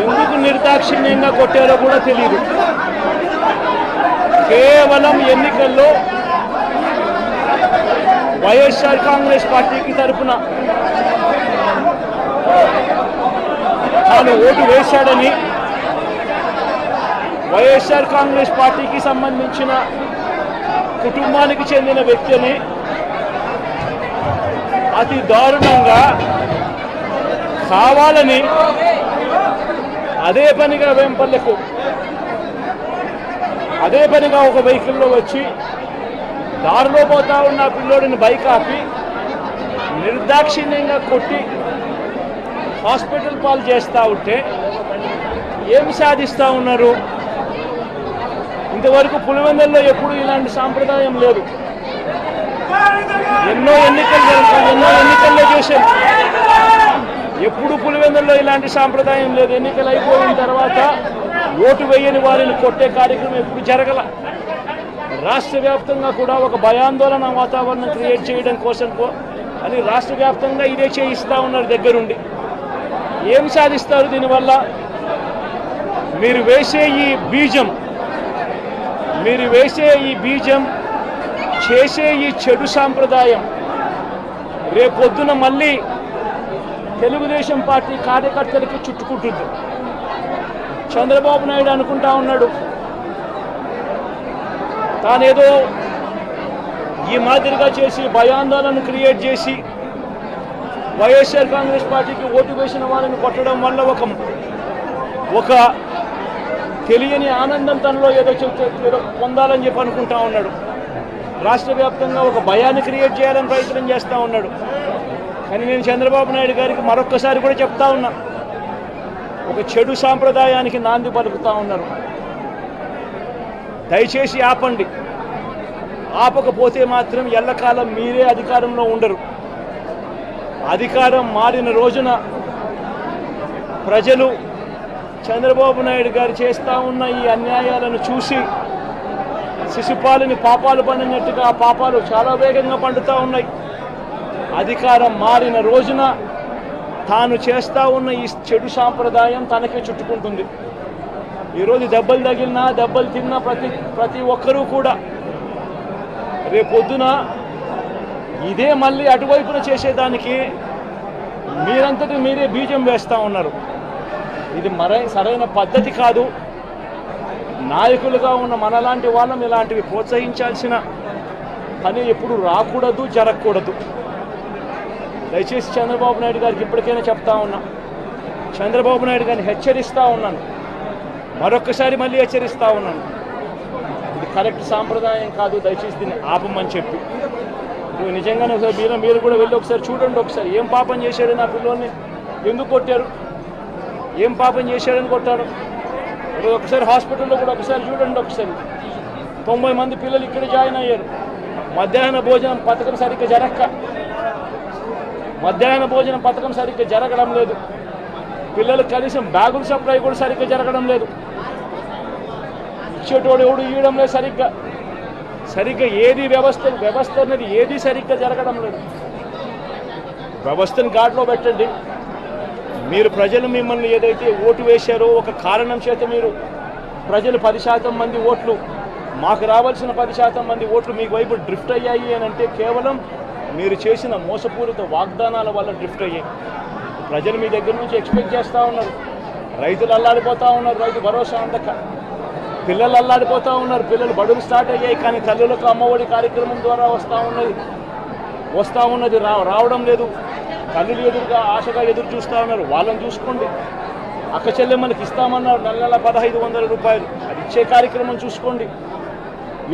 ఎందుకు నిర్దాక్షిణ్యంగా కొట్టారో కూడా తెలియదు. కేవలం ఎన్నికల్లో వైఎస్ఆర్ కాంగ్రెస్ పార్టీకి తరఫున తాను ఓటు వేశాడని, వైఎస్ఆర్ కాంగ్రెస్ పార్టీకి సంబంధించిన కుటుంబానికి చెందిన వ్యక్తిని అతి దారుణంగా కావాలని అదే పనిగా ఒక వెహికల్లో వచ్చి దారిలో పోతా ఉన్న పిల్లోడిని బైక్ ఆపి నిర్దాక్షిణ్యంగా కొట్టి హాస్పిటల్ పాలు చేస్తూ ఉంటే ఏం సాధిస్తూ ఉన్నారు? ఇంతవరకు పులివెందుల్లో ఎప్పుడు ఇలాంటి సాంప్రదాయం లేదు. ఎన్నో ఎన్నికల్లో చేశారు. ఎప్పుడు పులివెందుల్లో ఇలాంటి సాంప్రదాయం లేదు. ఎన్నికలు అయిపోయిన తర్వాత ఓటు వేయని వారిని కొట్టే కార్యక్రమం ఎప్పుడు జరగల. రాష్ట్ర వ్యాప్తంగా కూడా ఒక భయాందోళన వాతావరణం క్రియేట్ చేయడం కోసం అని రాష్ట్ర వ్యాప్తంగా ఇదే చేయిస్తూ ఉన్నారు దగ్గరుండి. ఏం సాధిస్తారు దీనివల్ల? మీరు వేసే ఈ బీజం చేసే ఈ చెడు సాంప్రదాయం రేపొద్దున మళ్ళీ తెలుగుదేశం పార్టీ కార్యకర్తలకి చుట్టుకుంటుంది. చంద్రబాబు నాయుడు అనుకుంటా ఉన్నాడు తానేదో ఈ మాదిరిగా చేసి భయాందోళన క్రియేట్ చేసి వైఎస్ఆర్ కాంగ్రెస్ పార్టీకి ఓటు వేసిన వాళ్ళని కొట్టడం వల్ల ఒక తెలియని ఆనందం తనలో ఏదో పొందాలని చెప్పి అనుకుంటా ఉన్నాడు. రాష్ట్ర వ్యాప్తంగా ఒక భయాన్ని క్రియేట్ చేయాలని ప్రయత్నం చేస్తూ ఉన్నాడు. కానీ నేను చంద్రబాబు నాయుడు గారికి మరొక్కసారి కూడా చెప్తా ఉన్నా, ఒక చెడు సాంప్రదాయానికి నాంది పలుకుతూ ఉన్నారు. దయచేసి ఆపండి. ఆపకపోతే మాత్రం ఎల్లకాలం మీరే అధికారంలో ఉండరు. అధికారం మారిన రోజున ప్రజలు చంద్రబాబు నాయుడు గారు చేస్తూ ఉన్న ఈ అన్యాయాలను చూసి శిశుపాలని పాపాలు పండినట్టుగా ఆ పాపాలు చాలా వేగంగా పండుతూ ఉన్నాయి. అధికారం మారిన రోజున తాను చేస్తూ ఉన్న ఈ చెడు సాంప్రదాయం తనకే చుట్టుకుంటుంది. ఈరోజు దెబ్బలు తగిలినా దెబ్బలు తిన్నా ప్రతి ఒక్కరూ కూడా రేపొద్దున ఇదే మళ్ళీ అటువైపున చేసేదానికి మీరంతటి మీరే బీజం వేస్తూ ఉన్నారు. ఇది సరైన పద్ధతి కాదు. నాయకులుగా ఉన్న మనలాంటి వాళ్ళం ఇలాంటివి ప్రోత్సహించాల్సిన పని ఎప్పుడు రాకూడదు, జరగకూడదు. దయచేసి చంద్రబాబు నాయుడు గారికి ఇప్పటికైనా చెప్తా ఉన్నా, చంద్రబాబు నాయుడు గారిని హెచ్చరిస్తూ ఉన్నాను, మరొక్కసారి మళ్ళీ హెచ్చరిస్తూ ఉన్నాను, ఇది కరెక్ట్ సాంప్రదాయం కాదు, దయచేసి దీన్ని ఆపమని చెప్పి. నువ్వు నిజంగానే ఒకసారి మీరు కూడా వెళ్ళి ఒకసారి చూడండి, ఒకసారి ఏం పాపం చేశాడు నా పిల్లోని, ఎందుకు కొట్టారు, ఏం పాపం చేశాడని కొట్టారు. ఒకసారి హాస్పిటల్లో కూడా ఒకసారి చూడండి. ఒకసారి 90 మంది పిల్లలు ఇక్కడ జాయిన్ అయ్యారు. మధ్యాహ్న భోజనం పథకం సరిగ్గా జరగడం లేదు. పిల్లలు కనీసం బ్యాగుల సప్లై కూడా సరిగ్గా జరగడం లేదు. ఇచ్చేటోడు ఎవడు ఇవ్వడం లేదు సరిగ్గా ఏది వ్యవస్థ అనేది ఏది సరిగ్గా జరగడం లేదు. వ్యవస్థను గాడిలో పెట్టండి. మీరు ప్రజలు మిమ్మల్ని ఏదైతే ఓటు వేశారో ఒక కారణం చేత మీరు ప్రజలు 10% మంది ఓట్లు, మాకు రావాల్సిన 10% మంది ఓట్లు మీకు వైపు డ్రిఫ్ట్ అయ్యాయి అని అంటే కేవలం మీరు చేసిన మోసపూరిత వాగ్దానాల వల్ల డ్రిఫ్ట్ అయ్యాయి. ప్రజలు మీ దగ్గర నుంచి ఎక్స్పెక్ట్ చేస్తూ ఉన్నారు. రైతులు అల్లాడిపోతూ ఉన్నారు, రైతు భరోసా అందక. పిల్లలు అల్లాడిపోతూ ఉన్నారు, పిల్లలు బడులు స్టార్ట్ అయ్యాయి, కానీ తల్లులకు అమ్మఒడి కార్యక్రమం ద్వారా వస్తూ ఉన్నది రావడం లేదు. తల్లులు ఎదురుగా ఆశగా ఎదురు చూస్తూ ఉన్నారు, వాళ్ళని చూసుకోండి. అక్క చెల్లెమ్మలకి ఇస్తామన్నారు నెల 1500 రూపాయలు, అది ఇచ్చే కార్యక్రమం చూసుకోండి.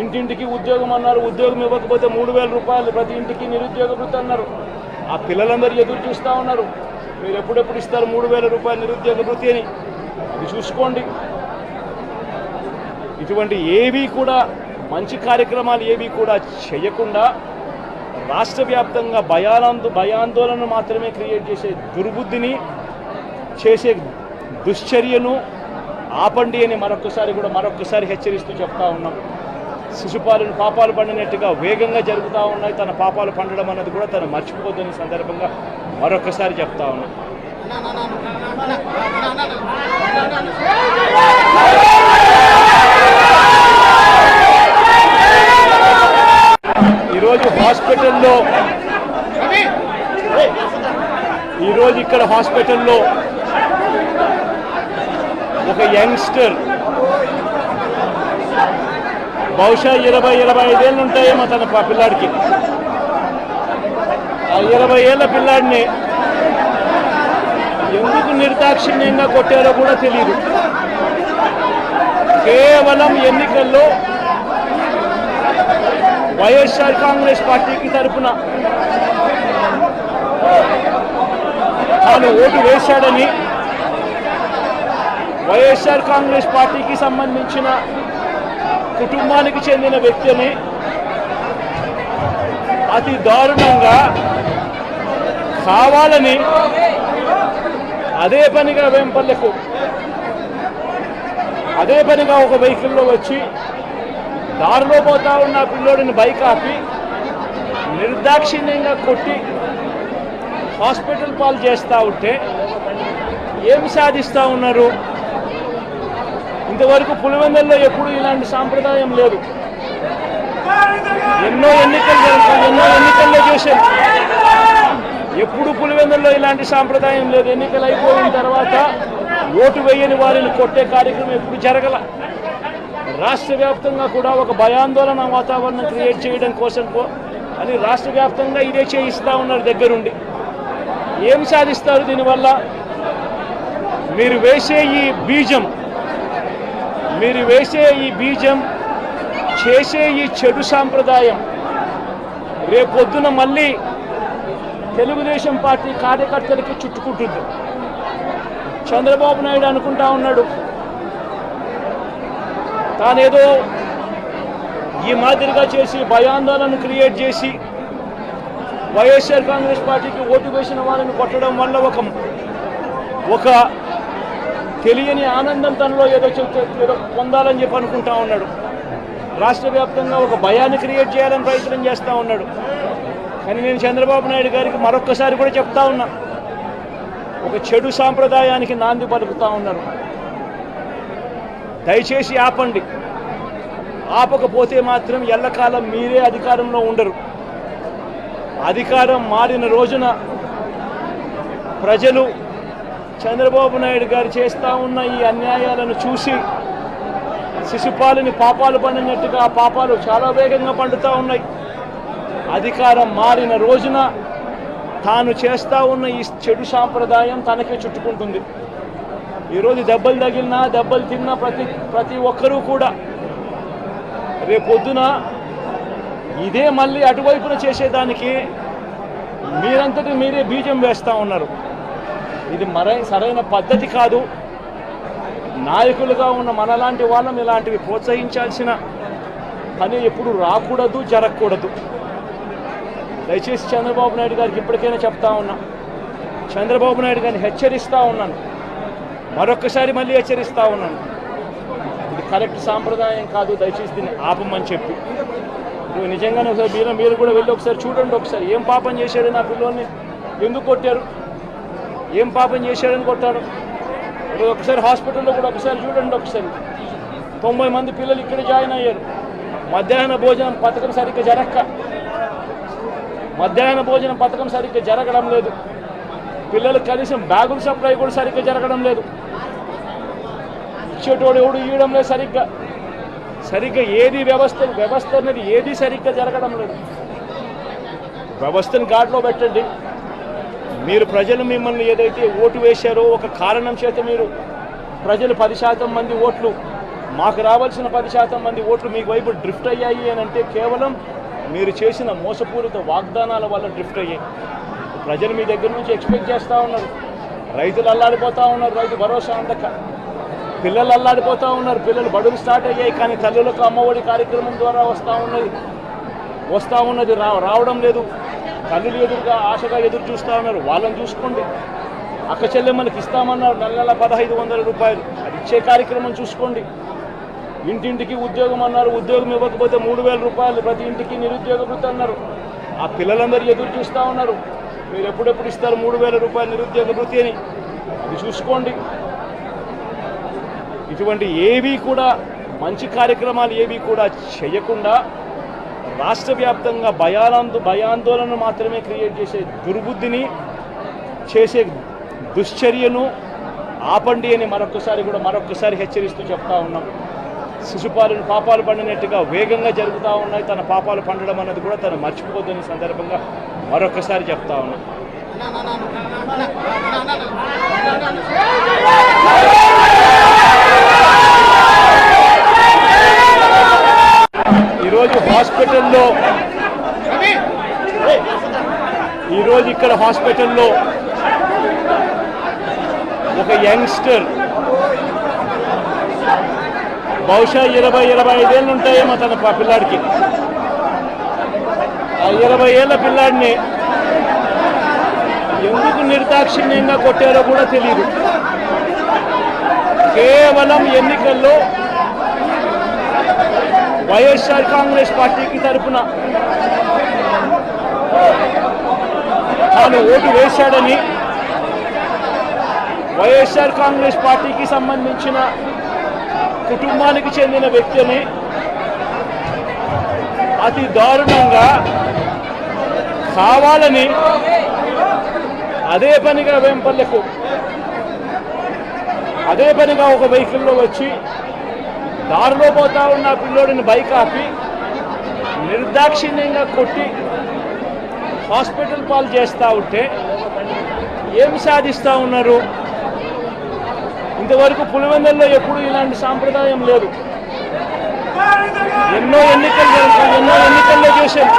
ఇంటింటికి ఉద్యోగం అన్నారు, ఉద్యోగం ఇవ్వకపోతే 3000 రూపాయలు ప్రతి ఇంటికి నిరుద్యోగ వృత్తి అన్నారు. ఆ పిల్లలందరూ ఎదురు చూస్తూ ఉన్నారు, మీరు ఎప్పుడెప్పుడు ఇస్తారు 3000 రూపాయలు నిరుద్యోగ వృత్తి అని, అది చూసుకోండి. ఇటువంటి ఏవి కూడా మంచి కార్యక్రమాలు ఏవి కూడా చేయకుండా రాష్ట్ర వ్యాప్తంగా భయాందోళన మాత్రమే క్రియేట్ చేసే దుర్బుద్ధిని చేసే దుశ్చర్యను ఆపండి అని మరొక్కసారి హెచ్చరిస్తూ చెప్తా ఉన్నాం. శిశుపాలను పాపాలు పండినట్టుగా వేగంగా జరుగుతూ ఉన్నాయి. తన పాపాలు పండడం అన్నది కూడా తను మర్చిపోద్దని సందర్భంగా మరొక్కసారి చెప్తా ఉన్నాం. ఈరోజు ఇక్కడ హాస్పిటల్లో ఒక యంగ్స్టర్ బహుశా 20-25 ఏళ్ళు ఉంటాయేమో తన పిల్లాడికి. ఆ 20 ఏళ్ళ పిల్లాడిని ఎందుకు నిర్దాక్షిణ్యంగా కొట్టారో కూడా తెలియదు. కేవలం ఎన్నికల్లో వైఎస్ఆర్ కాంగ్రెస్ పార్టీకి తరఫున తాను ఓటు వేశాడని, వైఎస్ఆర్ కాంగ్రెస్ పార్టీకి సంబంధించిన కుటుంబానికి చెందిన వ్యక్తిని అతి దారుణంగా కావాలని అదే పనిగా ఒక వెహికల్లో వచ్చి దారిలో పోతా ఉన్న పిల్లోడిని బైక్ ఆపి నిర్దాక్షిణ్యంగా కొట్టి హాస్పిటల్ పాలు చేస్తూ ఉంటే ఏమి సాధిస్తూ ఉన్నారు? ఇంతవరకు పులివెందుల్లో ఎప్పుడు ఇలాంటి సాంప్రదాయం లేదు. ఎన్నో ఎన్నికల్లో చేశారు, ఎప్పుడు పులివెందుల్లో ఇలాంటి సాంప్రదాయం లేదు. ఎన్నికలు అయిపోయిన తర్వాత ఓటు వేయని వారిని కొట్టే కార్యక్రమం ఎప్పుడు జరగల. రాష్ట్ర వ్యాప్తంగా కూడా ఒక భయాందోళన వాతావరణం క్రియేట్ చేయడం కోసం అని రాష్ట్ర వ్యాప్తంగా ఇదే చేయిస్తూ ఉన్నారు దగ్గరుండి. ఏం సాధిస్తారు దీనివల్ల? మీరు వేసే ఈ బీజం చేసే ఈ చెడు సాంప్రదాయం రేపొద్దున మళ్ళీ తెలుగుదేశం పార్టీ కార్యకర్తలకి చుట్టుకుంటుంది. చంద్రబాబు నాయుడు అనుకుంటా ఉన్నాడు తానేదో ఈ మాదిరిగా చేసి భయాందోళన క్రియేట్ చేసి వైఎస్ఆర్ కాంగ్రెస్ పార్టీకి ఓటు వేసిన వాళ్ళని కొట్టడం వల్ల ఒక తెలియని ఆనందం తనలో ఏదో పొందాలని చెప్పి అనుకుంటా ఉన్నాడు. రాష్ట్ర వ్యాప్తంగా ఒక భయాన్ని క్రియేట్ చేయాలని ప్రయత్నం చేస్తూ ఉన్నాడు. కానీ నేను చంద్రబాబు నాయుడు గారికి మరొక్కసారి కూడా చెప్తా ఉన్నా, ఒక చెడు సాంప్రదాయానికి నాంది పలుకుతూ ఉన్నారు. దయచేసి ఆపండి. ఆపకపోతే మాత్రం ఎల్లకాలం మీరే అధికారంలో ఉండరు. అధికారం మారిన రోజున ప్రజలు చంద్రబాబు నాయుడు గారు చేస్తూ ఉన్న ఈ అన్యాయాలను చూసి శిశుపాలని పాపాలు పండినట్టుగా ఆ పాపాలు చాలా వేగంగా పండుతూ ఉన్నాయి. అధికారం మారిన రోజున తాను చేస్తూ ఉన్న ఈ చెడు సాంప్రదాయం తనకే చుట్టుకుంటుంది. ఈరోజు దెబ్బలు తగిలినా దెబ్బలు తిన్నా ప్రతి ఒక్కరూ కూడా రేపొద్దున ఇదే మళ్ళీ అటువైపున చేసేదానికి మీరంతటి మీరే బీజం వేస్తూ ఉన్నారు. ఇది సరైన పద్ధతి కాదు. నాయకులుగా ఉన్న మనలాంటి వాళ్ళం ఇలాంటివి ప్రోత్సహించాల్సిన పని ఎప్పుడు రాకూడదు, జరగకూడదు. దయచేసి చంద్రబాబు నాయుడు గారికి ఇప్పటికైనా చెప్తా ఉన్నా, చంద్రబాబు నాయుడు గారిని హెచ్చరిస్తూ ఉన్నాను, మరొక్కసారి మళ్ళీ హెచ్చరిస్తూ ఉన్నాను, ఇది కరెక్ట్ సాంప్రదాయం కాదు, దయచేసి దీన్ని ఆపమని చెప్పి. నువ్వు నిజంగానే ఒకసారి మీరు కూడా వెళ్ళి ఒకసారి చూడండి, ఒకసారి ఏం పాపం చేశాడు నా పిల్లోని, ఎందుకు కొట్టారు, ఏం పాపం చేశాడని కొట్టారు. ఒకసారి హాస్పిటల్లో కూడా ఒకసారి చూడండి. ఒకసారి 90 మంది పిల్లలు ఇక్కడ జాయిన్ అయ్యారు. మధ్యాహ్న భోజనం పథకం సరిగ్గా జరగడం లేదు. పిల్లలు కనీసం బ్యాగుల సప్లై కూడా సరిగ్గా జరగడం లేదు. ఇచ్చేటోడు ఎవడు ఇవ్వడం లేదు సరిగ్గా ఏది వ్యవస్థ అనేది ఏది సరిగ్గా జరగడం లేదు. వ్యవస్థను గాడిలో పెట్టండి. మీరు ప్రజలు మిమ్మల్ని ఏదైతే ఓటు వేశారో ఒక కారణం చేత మీరు ప్రజలు 10% మంది ఓట్లు, మాకు రావాల్సిన 10% మంది ఓట్లు మీకు వైపు డ్రిఫ్ట్ అయ్యాయి అని అంటే కేవలం మీరు చేసిన మోసపూరిత వాగ్దానాల వల్ల డ్రిఫ్ట్ అయ్యాయి. ప్రజలు మీ దగ్గర నుంచి ఎక్స్పెక్ట్ చేస్తూ ఉన్నారు. రైతులు అల్లాడిపోతూ ఉన్నారు, రైతు భరోసా అందక. పిల్లలు అల్లాడిపోతూ ఉన్నారు, పిల్లలు బడులు స్టార్ట్ అయ్యాయి, కానీ తల్లులకు అమ్మఒడి కార్యక్రమం ద్వారా వస్తూ ఉన్నది రావడం లేదు. తల్లులు ఆశగా ఎదురు చూస్తూ ఉన్నారు. వాళ్ళని చూసుకోండి. అక్క చెల్లెమ్మలకి ఇస్తామన్నారు నెల 1500 రూపాయలు, అది ఇచ్చే కార్యక్రమం చూసుకోండి. ఇంటింటికి ఉద్యోగం అన్నారు, ఉద్యోగం ఇవ్వకపోతే 3000 రూపాయలు ప్రతి ఇంటికి నిరుద్యోగ వృత్తి అన్నారు. ఆ పిల్లలందరూ ఎదురు చూస్తూ ఉన్నారు, మీరు ఎప్పుడెప్పుడు ఇస్తారు 3000 రూపాయలు నిరుద్యోగ వృత్తి అని, అది చూసుకోండి. ఇటువంటి ఏవి కూడా మంచి కార్యక్రమాలు ఏవి కూడా చేయకుండా రాష్ట్ర వ్యాప్తంగా భయాందోళన మాత్రమే క్రియేట్ చేసే దుర్బుద్ధిని చేసే దుశ్చర్యను ఆపండి అని మరొక్కసారి హెచ్చరిస్తూ చెప్తా ఉన్నాం. శిశుపాలను పాపాలు పండినట్టుగా వేగంగా జరుగుతూ ఉన్నాయి. తన పాపాలు పండడం అన్నది కూడా తను మర్చిపోద్దని సందర్భంగా మరొక్కసారి చెప్తా ఉన్నాం. ఈరోజు ఇక్కడ హాస్పిటల్లో ఒక యంగ్స్టర్ బహుశా 20-25 ఏళ్ళు ఉంటాయేమో తన పిల్లాడికి. ఆ 20 ఏళ్ళ పిల్లాడిని ఎందుకు నిర్దాక్షిణ్యంగా కొట్టారో కూడా తెలియదు. కేవలం ఎన్నికల్లో వైఎస్ఆర్ కాంగ్రెస్ పార్టీకి తరఫున తాను ఓటు వేశాడని, వైఎస్ఆర్ కాంగ్రెస్ పార్టీకి సంబంధించిన కుటుంబానికి చెందిన వ్యక్తిని అతి దారుణంగా కావాలని అదే పనిగా ఒక వెహికల్లో వచ్చి దారిలో పోతా ఉన్న పిల్లోడిని బైక్ ఆపి నిర్దాక్షిణ్యంగా కొట్టి హాస్పిటల్ పాలు చేస్తూ ఉంటే ఏం సాధిస్తూ ఉన్నారు? ఇంతవరకు పులివెందుల్లో ఎప్పుడు ఇలాంటి సాంప్రదాయం లేదు. ఎన్నో ఎన్నికల్లో చేశారు,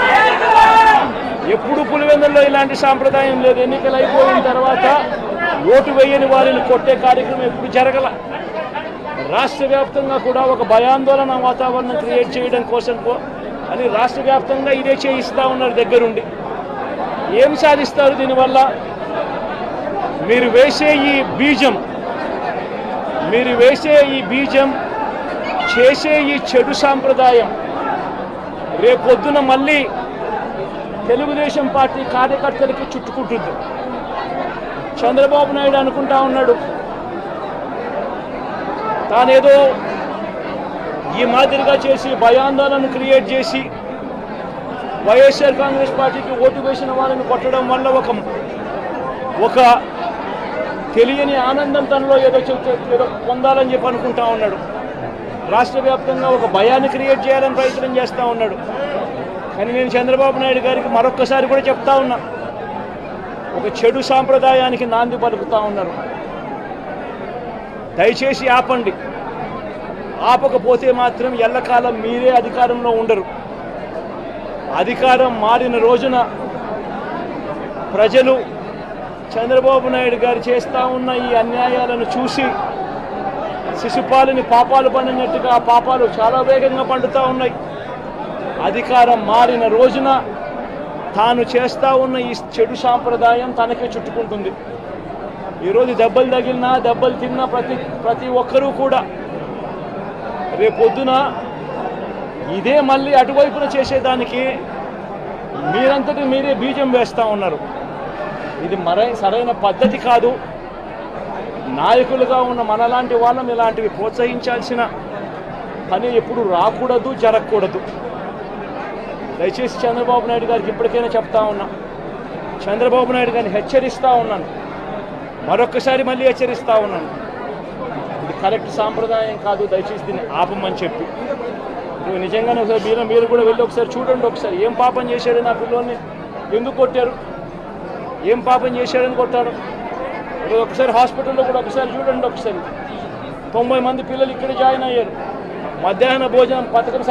ఎప్పుడు పులివెందుల్లో ఇలాంటి సాంప్రదాయం లేదు. ఎన్నికలు అయిపోయిన తర్వాత ఓటు వేయని వారిని కొట్టే కార్యక్రమం ఎప్పుడు జరగల. రాష్ట్ర వ్యాప్తంగా కూడా ఒక భయాందోళన వాతావరణం క్రియేట్ చేయడం కోసం అని రాష్ట్ర వ్యాప్తంగా ఇదే చేయిస్తూ ఉన్నారు దగ్గరుండి. ఏం సాధిస్తారు దీనివల్ల? మీరు వేసే ఈ బీజం చేసే ఈ చెడు సాంప్రదాయం రేపొద్దున మళ్ళీ తెలుగుదేశం పార్టీ కార్యకర్తలకి చుట్టుకుంటుంది. చంద్రబాబు నాయుడు అనుకుంటా ఉన్నాడు తానేదో ఈ మాదిరిగా చేసి భయాందోళన క్రియేట్ చేసి వైఎస్ఆర్ కాంగ్రెస్ పార్టీకి ఓటు వేసిన వాళ్ళని కొట్టడం వల్ల ఒక తెలియని ఆనందం తనలో ఏదో ఏదో పొందాలని చెప్పి అనుకుంటా ఉన్నాడు. రాష్ట్ర వ్యాప్తంగా ఒక భయాన్ని క్రియేట్ చేయాలని ప్రయత్నం చేస్తూ ఉన్నాడు. కానీ నేను చంద్రబాబు నాయుడు గారికి మరొక్కసారి కూడా చెప్తా ఉన్నా, ఒక చెడు సాంప్రదాయానికి నాంది పలుకుతూ ఉన్నారు. దయచేసి ఆపండి. ఆపకపోతే మాత్రం ఎల్లకాలం మీరే అధికారంలో ఉండరు. అధికారం మారిన రోజున ప్రజలు చంద్రబాబు నాయుడు గారు చేస్తూ ఉన్న ఈ అన్యాయాలను చూసి శిశుపాలని పాపాలు పండినట్టుగా ఆ పాపాలు చాలా వేగంగా పండుతూ ఉన్నాయి. అధికారం మారిన రోజున తాను చేస్తూ ఉన్న ఈ చెడు సాంప్రదాయం తనకే చుట్టుకుంటుంది. ఈరోజు దెబ్బలు తగిలినా దెబ్బలు తిన్నా ప్రతి ఒక్కరూ కూడా రేపొద్దున ఇదే మళ్ళీ అటువైపున చేసేదానికి మీరంతటి మీరే బీజం వేస్తూ ఉన్నారు. ఇది సరైన పద్ధతి కాదు. నాయకులుగా ఉన్న మనలాంటి వాళ్ళం ఇలాంటివి ప్రోత్సహించాల్సిన పని ఎప్పుడు రాకూడదు, జరగకూడదు. దయచేసి చంద్రబాబు నాయుడు గారికి ఇప్పటికైనా చెప్తా ఉన్నా, చంద్రబాబు నాయుడు గారిని హెచ్చరిస్తూ ఉన్నాను, మరొక్కసారి మళ్ళీ హెచ్చరిస్తూ ఉన్నాను. ఇది కరెక్ట్ సాంప్రదాయం కాదు, దయచేసి దీన్ని ఆపమని చెప్పి. నిజంగానే ఒకసారి మీరు కూడా వెళ్ళి ఒకసారి చూడండి. ఒకసారి ఏం పాపం చేశాడు నా పిల్లోని, ఎందుకు కొట్టారు, ఏం పాపం చేశాడని కొట్టారు. ఒకసారి హాస్పిటల్లో కూడా ఒకసారి చూడండి. ఒకసారి 90 మంది పిల్లలు ఇక్కడ జాయిన్ అయ్యారు. మధ్యాహ్న భోజనం పథకం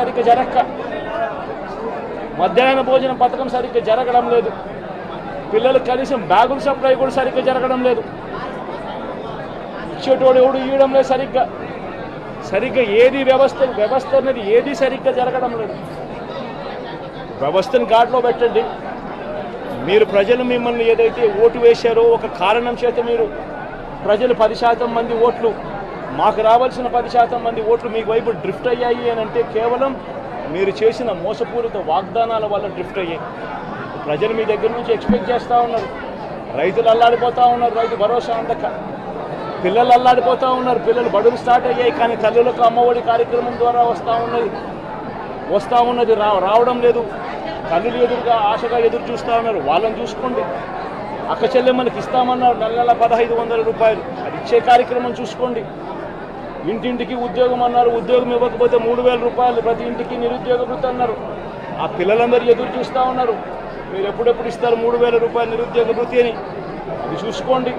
సరిగ్గా జరగడం లేదు. పిల్లలు కనీసం బ్యాగుల సప్లై కూడా సరిగ్గా జరగడం లేదు. ఇచ్చేటోడు ఎవడు ఇవ్వడం లేదు సరిగ్గా ఏది వ్యవస్థ అనేది ఏది సరిగ్గా జరగడం లేదు. వ్యవస్థను గాడిలో పెట్టండి. మీరు ప్రజలు మిమ్మల్ని ఏదైతే ఓటు వేశారో ఒక కారణం చేత మీరు ప్రజలు 10% మంది ఓట్లు, మాకు రావాల్సిన 10% మంది ఓట్లు మీకు వైపు డ్రిఫ్ట్ అయ్యాయి అని అంటే కేవలం మీరు చేసిన మోసపూరిత వాగ్దానాల వల్ల డ్రిఫ్ట్ అయ్యాయి. ప్రజలు మీ దగ్గర నుంచి ఎక్స్పెక్ట్ చేస్తూ ఉన్నారు. రైతులు అల్లాడిపోతూ ఉన్నారు, రైతు భరోసా అందక. పిల్లలు అల్లాడిపోతూ ఉన్నారు, పిల్లలు బడులు స్టార్ట్ అయ్యాయి, కానీ తల్లులకు అమ్మఒడి కార్యక్రమం ద్వారా వస్తూ ఉన్నది రావడం లేదు. తల్లులు ఎదురుగా ఆశగా ఎదురు చూస్తూ ఉన్నారు. వాళ్ళని చూసుకోండి. అక్క చెల్లెమ్మలకి ఇస్తామన్నారు నెల 1500 రూపాయలు, అది ఇచ్చే కార్యక్రమం చూసుకోండి. ఇంటింటికి ఉద్యోగం అన్నారు, ఉద్యోగం ఇవ్వకపోతే 3000 రూపాయలు ప్రతి ఇంటికి నిరుద్యోగ వృత్తి అన్నారు. ఆ పిల్లలందరూ ఎదురు చూస్తూ ఉన్నారు, మీరు ఎప్పుడెప్పుడు ఇస్తారు 3000 రూపాయలు నిరుద్యోగ వృత్తి అని. అది చూసుకోండి.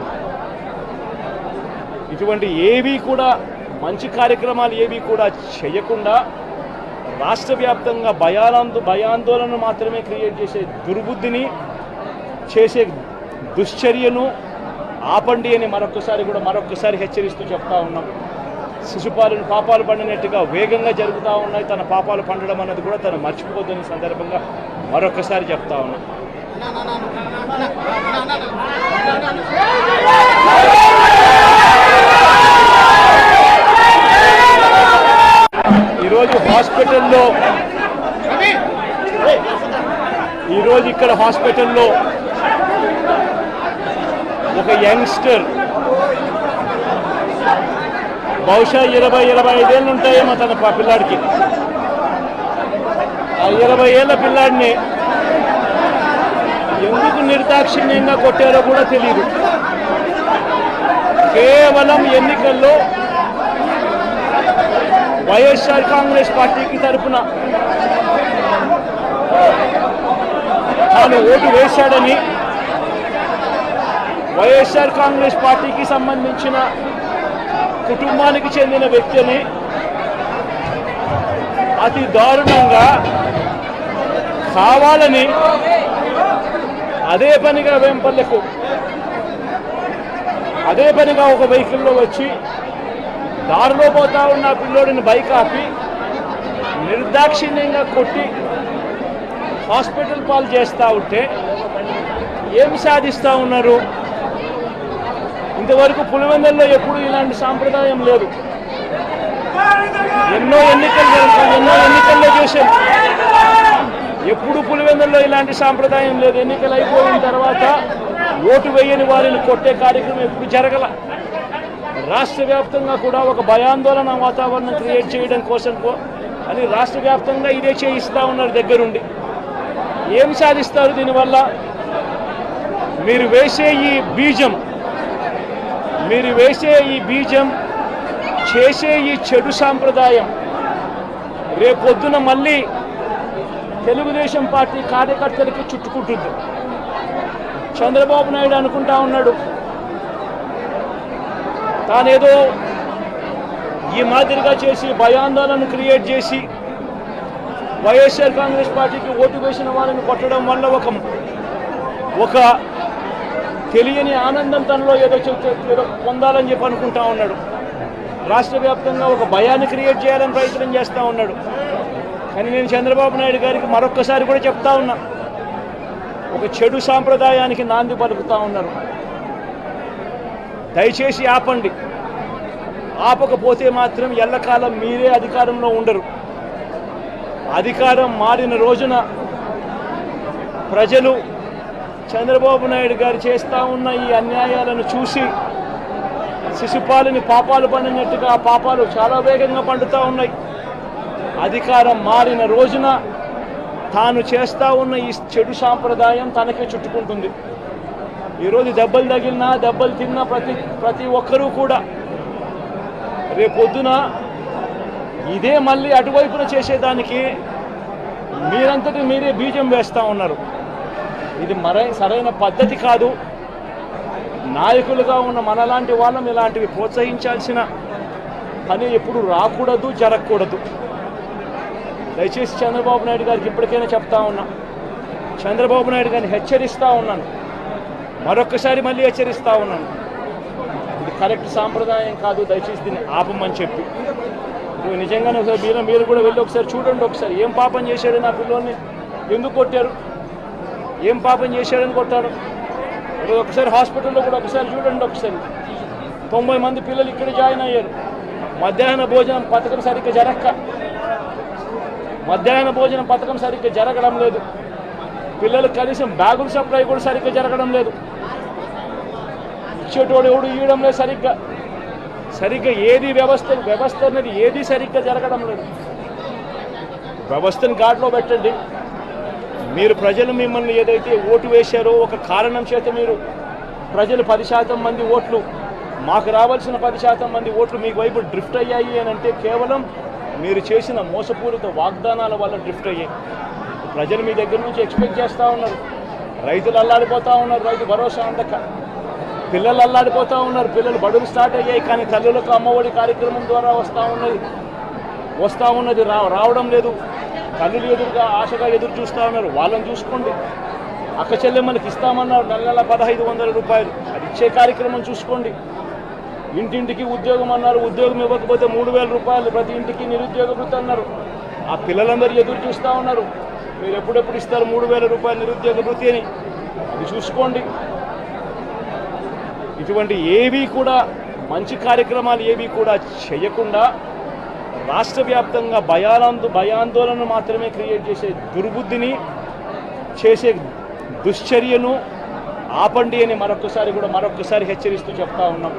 ఇటువంటి ఏవి కూడా మంచి కార్యక్రమాలు ఏవి కూడా చేయకుండా రాష్ట్ర వ్యాప్తంగా భయాందోళన మాత్రమే క్రియేట్ చేసే దుర్బుద్ధిని చేసే దుశ్చర్యను ఆపండి అని మరొక్కసారి హెచ్చరిస్తూ చెప్తా ఉన్నాం. శిశుపాలను పాపాలు పండినట్టుగా వేగంగా జరుగుతూ ఉన్నాయి. తన పాపాలు పండడం అన్నది కూడా తను మర్చిపోద్దని సందర్భంగా మరొక్కసారి చెప్తా ఉన్నాం. ఈరోజు ఇక్కడ హాస్పిటల్లో ఒక యంగ్స్టర్ బహుశా 20-25 ఏళ్ళు ఉంటాయేమో తన పిల్లాడికి. ఆ 20 ఏళ్ళ పిల్లాడిని ఎందుకు నిర్దాక్షిణ్యంగా కొట్టారో కూడా తెలియదు. కేవలం ఎన్నికల్లో వైఎస్ఆర్ కాంగ్రెస్ పార్టీకి తరఫున తాను ఓటు వేశాడని, వైఎస్ఆర్ కాంగ్రెస్ పార్టీకి సంబంధించిన కుటుంబానికి చెందిన వ్యక్తిని అతి దారుణంగా కావాలని అదే పనిగా వేంపల్లెకు ఒక వెహికల్లో వచ్చి దారిలో పోతా ఉన్న పిల్లోడిని బైక్ ఆపి నిర్దాక్షిణ్యంగా కొట్టి హాస్పిటల్ పాలు చేస్తూ ఉంటే ఏం సాధిస్తూ ఉన్నారు? ఇంతవరకు పులివెందుల్లో ఎప్పుడు ఇలాంటి సాంప్రదాయం లేదు. ఎన్నో ఎన్నికల్లో చేశారు, ఎప్పుడు పులివెందుల్లో ఇలాంటి సాంప్రదాయం లేదు. ఎన్నికలు అయిపోయిన తర్వాత ఓటు వేయని వారిని కొట్టే కార్యక్రమం ఎప్పుడు జరగల. రాష్ట్ర వ్యాప్తంగా కూడా ఒక భయాందోళన వాతావరణం క్రియేట్ చేయడం కోసం అని రాష్ట్ర వ్యాప్తంగా ఇదే చేయిస్తూ ఉన్నారు దగ్గరుండి. ఏం సాధిస్తారు దీనివల్ల? మీరు వేసే ఈ బీజం మీరు వేసే ఈ బీజం, చేసే ఈ చెడు సాంప్రదాయం రేపొద్దున మళ్ళీ తెలుగుదేశం పార్టీ కార్యకర్తలకి చుట్టుకుంటుంది. చంద్రబాబు నాయుడు అనుకుంటా ఉన్నాడు తానేదో ఈ మాదిరిగా చేసి భయాందోళన క్రియేట్ చేసి వైఎస్ఆర్ కాంగ్రెస్ పార్టీకి ఓటు వేసిన వాళ్ళని కొట్టడం వల్ల ఒక తెలియని ఆనందం తనలో ఏదో పొందాలని చెప్పి అనుకుంటా ఉన్నాడు. రాష్ట్ర వ్యాప్తంగా ఒక భయాన్ని క్రియేట్ చేయాలని ప్రయత్నం చేస్తూ ఉన్నాడు. కానీ నేను చంద్రబాబు నాయుడు గారికి మరొక్కసారి కూడా చెప్తా ఉన్నా, ఒక చెడు సాంప్రదాయానికి నాంది పలుకుతూ ఉన్నారు. దయచేసి ఆపండి. ఆపకపోతే మాత్రం ఎల్లకాలం మీరే అధికారంలో ఉండరు. అధికారం మారిన రోజున ప్రజలు చంద్రబాబు నాయుడు గారు చేస్తూ ఉన్న ఈ అన్యాయాలను చూసి శిశుపాలని పాపాలు పండినట్టుగా ఆ పాపాలు చాలా వేగంగా పండుతూ ఉన్నాయి. అధికారం మారిన రోజున తాను చేస్తూ ఉన్న ఈ చెడు సాంప్రదాయం తనకే చుట్టుకుంటుంది. ఈరోజు దెబ్బలు తగిలినా దెబ్బలు తిన్నా ప్రతి ఒక్కరూ కూడా రేపొద్దున ఇదే మళ్ళీ అటువైపున చేసేదానికి మీరంతటి మీరే బీజం వేస్తూ ఉన్నారు. ఇది సరైన పద్ధతి కాదు. నాయకులుగా ఉన్న మనలాంటి వాళ్ళం ఇలాంటివి ప్రోత్సహించాల్సిన పని ఎప్పుడు రాకూడదు, జరగకూడదు. దయచేసి చంద్రబాబు నాయుడు గారికి ఇప్పటికైనా చెప్తా ఉన్నా, చంద్రబాబు నాయుడు గారిని హెచ్చరిస్తూ ఉన్నాను, మరొక్కసారి మళ్ళీ హెచ్చరిస్తూ ఉన్నాను, ఇది కరెక్ట్ సాంప్రదాయం కాదు, దయచేసి దీన్ని ఆపమని చెప్పి. నిజంగానే ఒకసారి మీరు కూడా వెళ్ళి ఒకసారి చూడండి. ఒకసారి ఏం పాపం చేశాడు నా పిల్లల్ని, ఎందుకు కొట్టారు, ఏం పాపం చేశాడని కొట్టాడు. ఒకసారి హాస్పిటల్లో కూడా ఒకసారి చూడండి. ఒకసారి 90 మంది పిల్లలు ఇక్కడ జాయిన్ అయ్యారు. మధ్యాహ్న భోజనం పథకం సరిగ్గా జరగడం లేదు. పిల్లలకు కనీసం బ్యాగుల సప్లై కూడా సరిగ్గా జరగడం లేదు. ఇచ్చేటోడు ఎవడు ఇవ్వడం లేదు సరిగ్గా ఏది వ్యవస్థ అనేది ఏది సరిగ్గా జరగడం లేదు. వ్యవస్థను గాడిలో పెట్టండి. మీరు ప్రజలు మిమ్మల్ని ఏదైతే ఓటు వేశారో ఒక కారణం చేత మీరు ప్రజలు 10% మంది ఓట్లు, మాకు రావాల్సిన 10% మంది ఓట్లు మీకు వైపు డ్రిఫ్ట్ అయ్యాయి అని అంటే కేవలం మీరు చేసిన మోసపూరిత వాగ్దానాల వల్ల డ్రిఫ్ట్ అయ్యాయి. ప్రజలు మీ దగ్గర నుంచి ఎక్స్పెక్ట్ చేస్తూ ఉన్నారు. రైతులు అల్లాడిపోతూ ఉన్నారు, రైతు భరోసా అందక. పిల్లలు అల్లాడిపోతూ ఉన్నారు, పిల్లలు బడులు స్టార్ట్ అయ్యాయి, కానీ తల్లులకు అమ్మఒడి కార్యక్రమం ద్వారా వస్తూ ఉన్నది రావడం లేదు. తల్లులు ఎదురుగా ఆశగా ఎదురు చూస్తూ ఉన్నారు. వాళ్ళని చూసుకోండి. అక్క చెల్లెమ్మలకి ఇస్తామన్నారు నెల 1500 రూపాయలు, అది ఇచ్చే కార్యక్రమం చూసుకోండి. ఇంటింటికి ఉద్యోగం అన్నారు, ఉద్యోగం ఇవ్వకపోతే 3000 రూపాయలు ప్రతి ఇంటికి నిరుద్యోగ వృత్తి అన్నారు. ఆ పిల్లలందరూ ఎదురు చూస్తూ ఉన్నారు, మీరు ఎప్పుడెప్పుడు ఇస్తారు 3000 రూపాయలు నిరుద్యోగ వృత్తి అని. అది చూసుకోండి. ఇటువంటి ఏవి కూడా మంచి కార్యక్రమాలు ఏవి కూడా చేయకుండా రాష్ట్ర వ్యాప్తంగా భయాందోళన మాత్రమే క్రియేట్ చేసే దుర్బుద్ధిని, చేసే దుశ్చర్యను ఆపండి అని మరొక్కసారి హెచ్చరిస్తూ చెప్తా ఉన్నాం.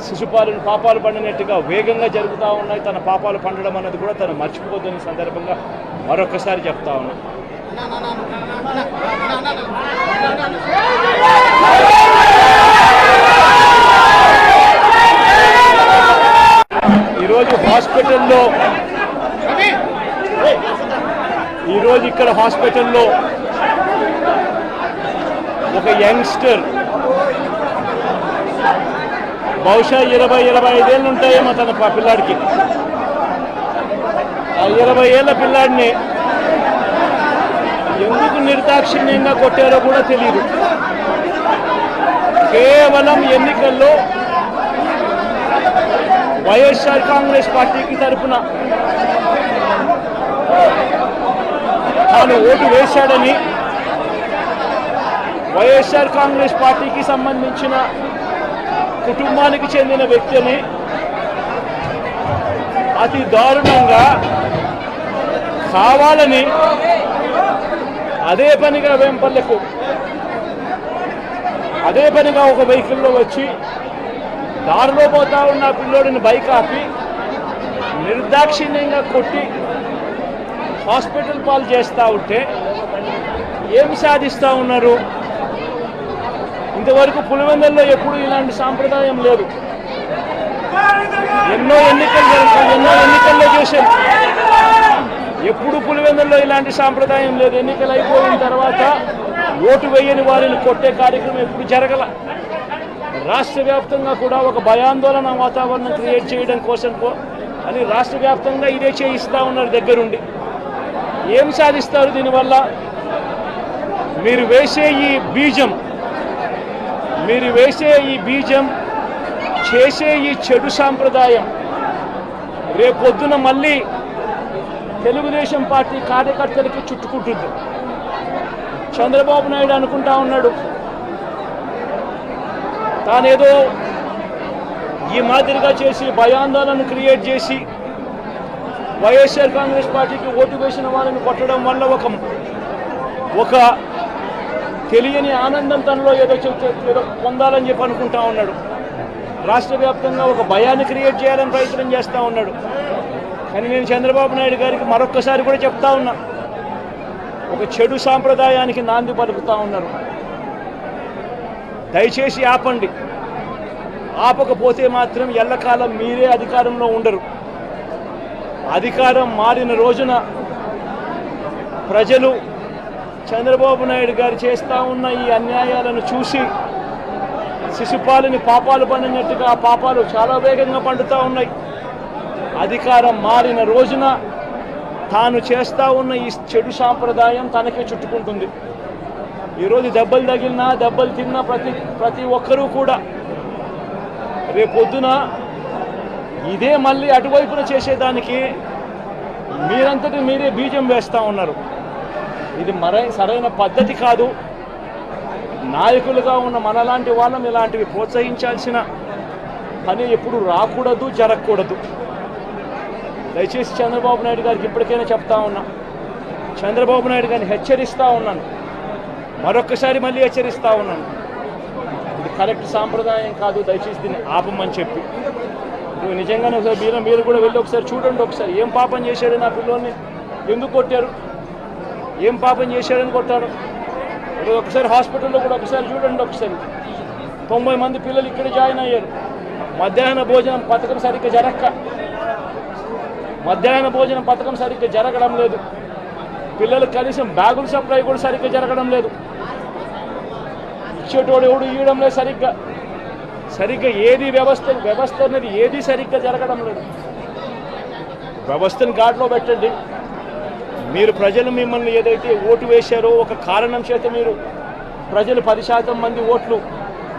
శిశుపాలను పాపాలు పండినట్టుగా వేగంగా జరుగుతూ ఉన్నాయి. తన పాపాలు పండడం అన్నది కూడా తను మర్చిపోద్దని సందర్భంగా మరొక్కసారి చెప్తా ఉన్నాం. ఈరోజు ఇక్కడ హాస్పిటల్లో ఒక యంగ్స్టర్ బహుశా 20-25 ఏళ్ళు ఉంటాయేమో తన పిల్లాడికి. ఆ 20 ఏళ్ళ పిల్లాడిని ఎందుకు నిర్దాక్షిణ్యంగా కొట్టారో కూడా తెలియదు. కేవలం ఎన్నికల్లో వైఎస్ఆర్ కాంగ్రెస్ పార్టీకి తరఫున తాను ఓటు వేశాడని, వైఎస్ఆర్ కాంగ్రెస్ పార్టీకి సంబంధించిన కుటుంబానికి చెందిన వ్యక్తిని అతి దారుణంగా కావాలని అదే పనిగా వేంపల్లకు ఒక వెహికల్లో వచ్చి దారిలో పోతా ఉన్న పిల్లోడిని బైక్ ఆపి నిర్దాక్షిణ్యంగా కొట్టి హాస్పిటల్ పాలు చేస్తూ ఉంటే ఏమి సాధిస్తూ ఉన్నారు? ఇంతవరకు పులివెందుల్లో ఎప్పుడు ఇలాంటి సాంప్రదాయం లేదు. ఎన్నో ఎన్నికల్లో చేశారు, ఎప్పుడు పులివెందుల్లో ఇలాంటి సాంప్రదాయం లేదు. ఎన్నికలు అయిపోయిన తర్వాత ఓటు వేయని వారిని కొట్టే కార్యక్రమం ఎప్పుడు జరగల. రాష్ట్ర వ్యాప్తంగా కూడా ఒక భయాందోళన వాతావరణం క్రియేట్ చేయడం కోసం అని రాష్ట్ర వ్యాప్తంగా ఇదే చేయిస్తూ ఉన్నారు దగ్గరుండి. ఏం సాధిస్తారు దీనివల్ల? మీరు వేసే ఈ బీజం చేసే ఈ చెడు సాంప్రదాయం రేపొద్దున మళ్ళీ తెలుగుదేశం పార్టీ కార్యకర్తలకి చుట్టుకుంటుంది. చంద్రబాబు నాయుడు అనుకుంటా ఉన్నాడు తానేదో ఈ మాదిరిగా చేసి భయాందోళన క్రియేట్ చేసి వైఎస్ఆర్ కాంగ్రెస్ పార్టీకి ఓటు వేసిన వాళ్ళని కొట్టడం వల్ల ఒక తెలియని ఆనందం తనలో ఏదో పొందాలని చెప్పి అనుకుంటా ఉన్నాడు. రాష్ట్ర వ్యాప్తంగా ఒక భయాన్ని క్రియేట్ చేయాలని ప్రయత్నం చేస్తూ ఉన్నాడు. కానీ నేను చంద్రబాబు నాయుడు గారికి మరొక్కసారి కూడా చెప్తా ఉన్నా, ఒక చెడు సాంప్రదాయానికి నాంది పలుకుతూ ఉన్నారు. దయచేసి ఆపండి. ఆపకపోతే మాత్రం ఎల్లకాలం మీరే అధికారంలో ఉండరు. అధికారం మారిన రోజున ప్రజలు చంద్రబాబు నాయుడు గారు చేస్తూ ఉన్న ఈ అన్యాయాలను చూసి శిశుపాలని పాపాలు పండినట్టుగా ఆ పాపాలు చాలా వేగంగా పండుతూ ఉన్నాయి. అధికారం మారిన రోజున తాను చేస్తూ ఉన్న ఈ చెడు సాంప్రదాయం తనకే చుట్టుకుంటుంది. ఈరోజు దెబ్బలు తగిలినా దెబ్బలు తిన్నా ప్రతి ఒక్కరూ కూడా రేపొద్దున ఇదే మళ్ళీ అటువైపున చేసేదానికి మీరంతటి మీరే బీజం వేస్తూ ఉన్నారు. ఇది సరైన పద్ధతి కాదు. నాయకులుగా ఉన్న మనలాంటి వాళ్ళం ఇలాంటివి ప్రోత్సహించాల్సిన పని ఎప్పుడు రాకూడదు, జరగకూడదు. దయచేసి చంద్రబాబు నాయుడు గారికి ఇప్పటికైనా చెప్తా ఉన్నా, చంద్రబాబు నాయుడు గారిని హెచ్చరిస్తూ ఉన్నాను, మరొక్కసారి మళ్ళీ హెచ్చరిస్తూ ఉన్నాను. ఇది కరెక్ట్ సాంప్రదాయం కాదు, దయచేసి దీన్ని ఆపమని చెప్పి. నిజంగానే ఒకసారి మీరు కూడా వెళ్ళి ఒకసారి చూడండి. ఒకసారి ఏం పాపం చేశాడు నా పిల్లల్ని, ఎందుకు కొట్టారు, ఏం పాపం చేశాడని కొట్టాడు. ఒకసారి హాస్పిటల్లో కూడా ఒకసారి చూడండి. ఒకసారి 90 మంది పిల్లలు ఇక్కడ జాయిన్ అయ్యారు. మధ్యాహ్న భోజనం పథకం సరిగ్గా జరగడం లేదు. పిల్లలకు కనీసం బ్యాగుల సప్లై కూడా సరిగ్గా జరగడం లేదు. ఇచ్చేటోడు ఎవడు ఇవ్వడం లేదు సరిగ్గా ఏది వ్యవస్థ అనేది ఏది సరిగ్గా జరగడం లేదు. వ్యవస్థను గాడిలో పెట్టండి. మీరు ప్రజలు మిమ్మల్ని ఏదైతే ఓటు వేశారో ఒక కారణం చేత మీరు ప్రజలు 10% మంది ఓట్లు,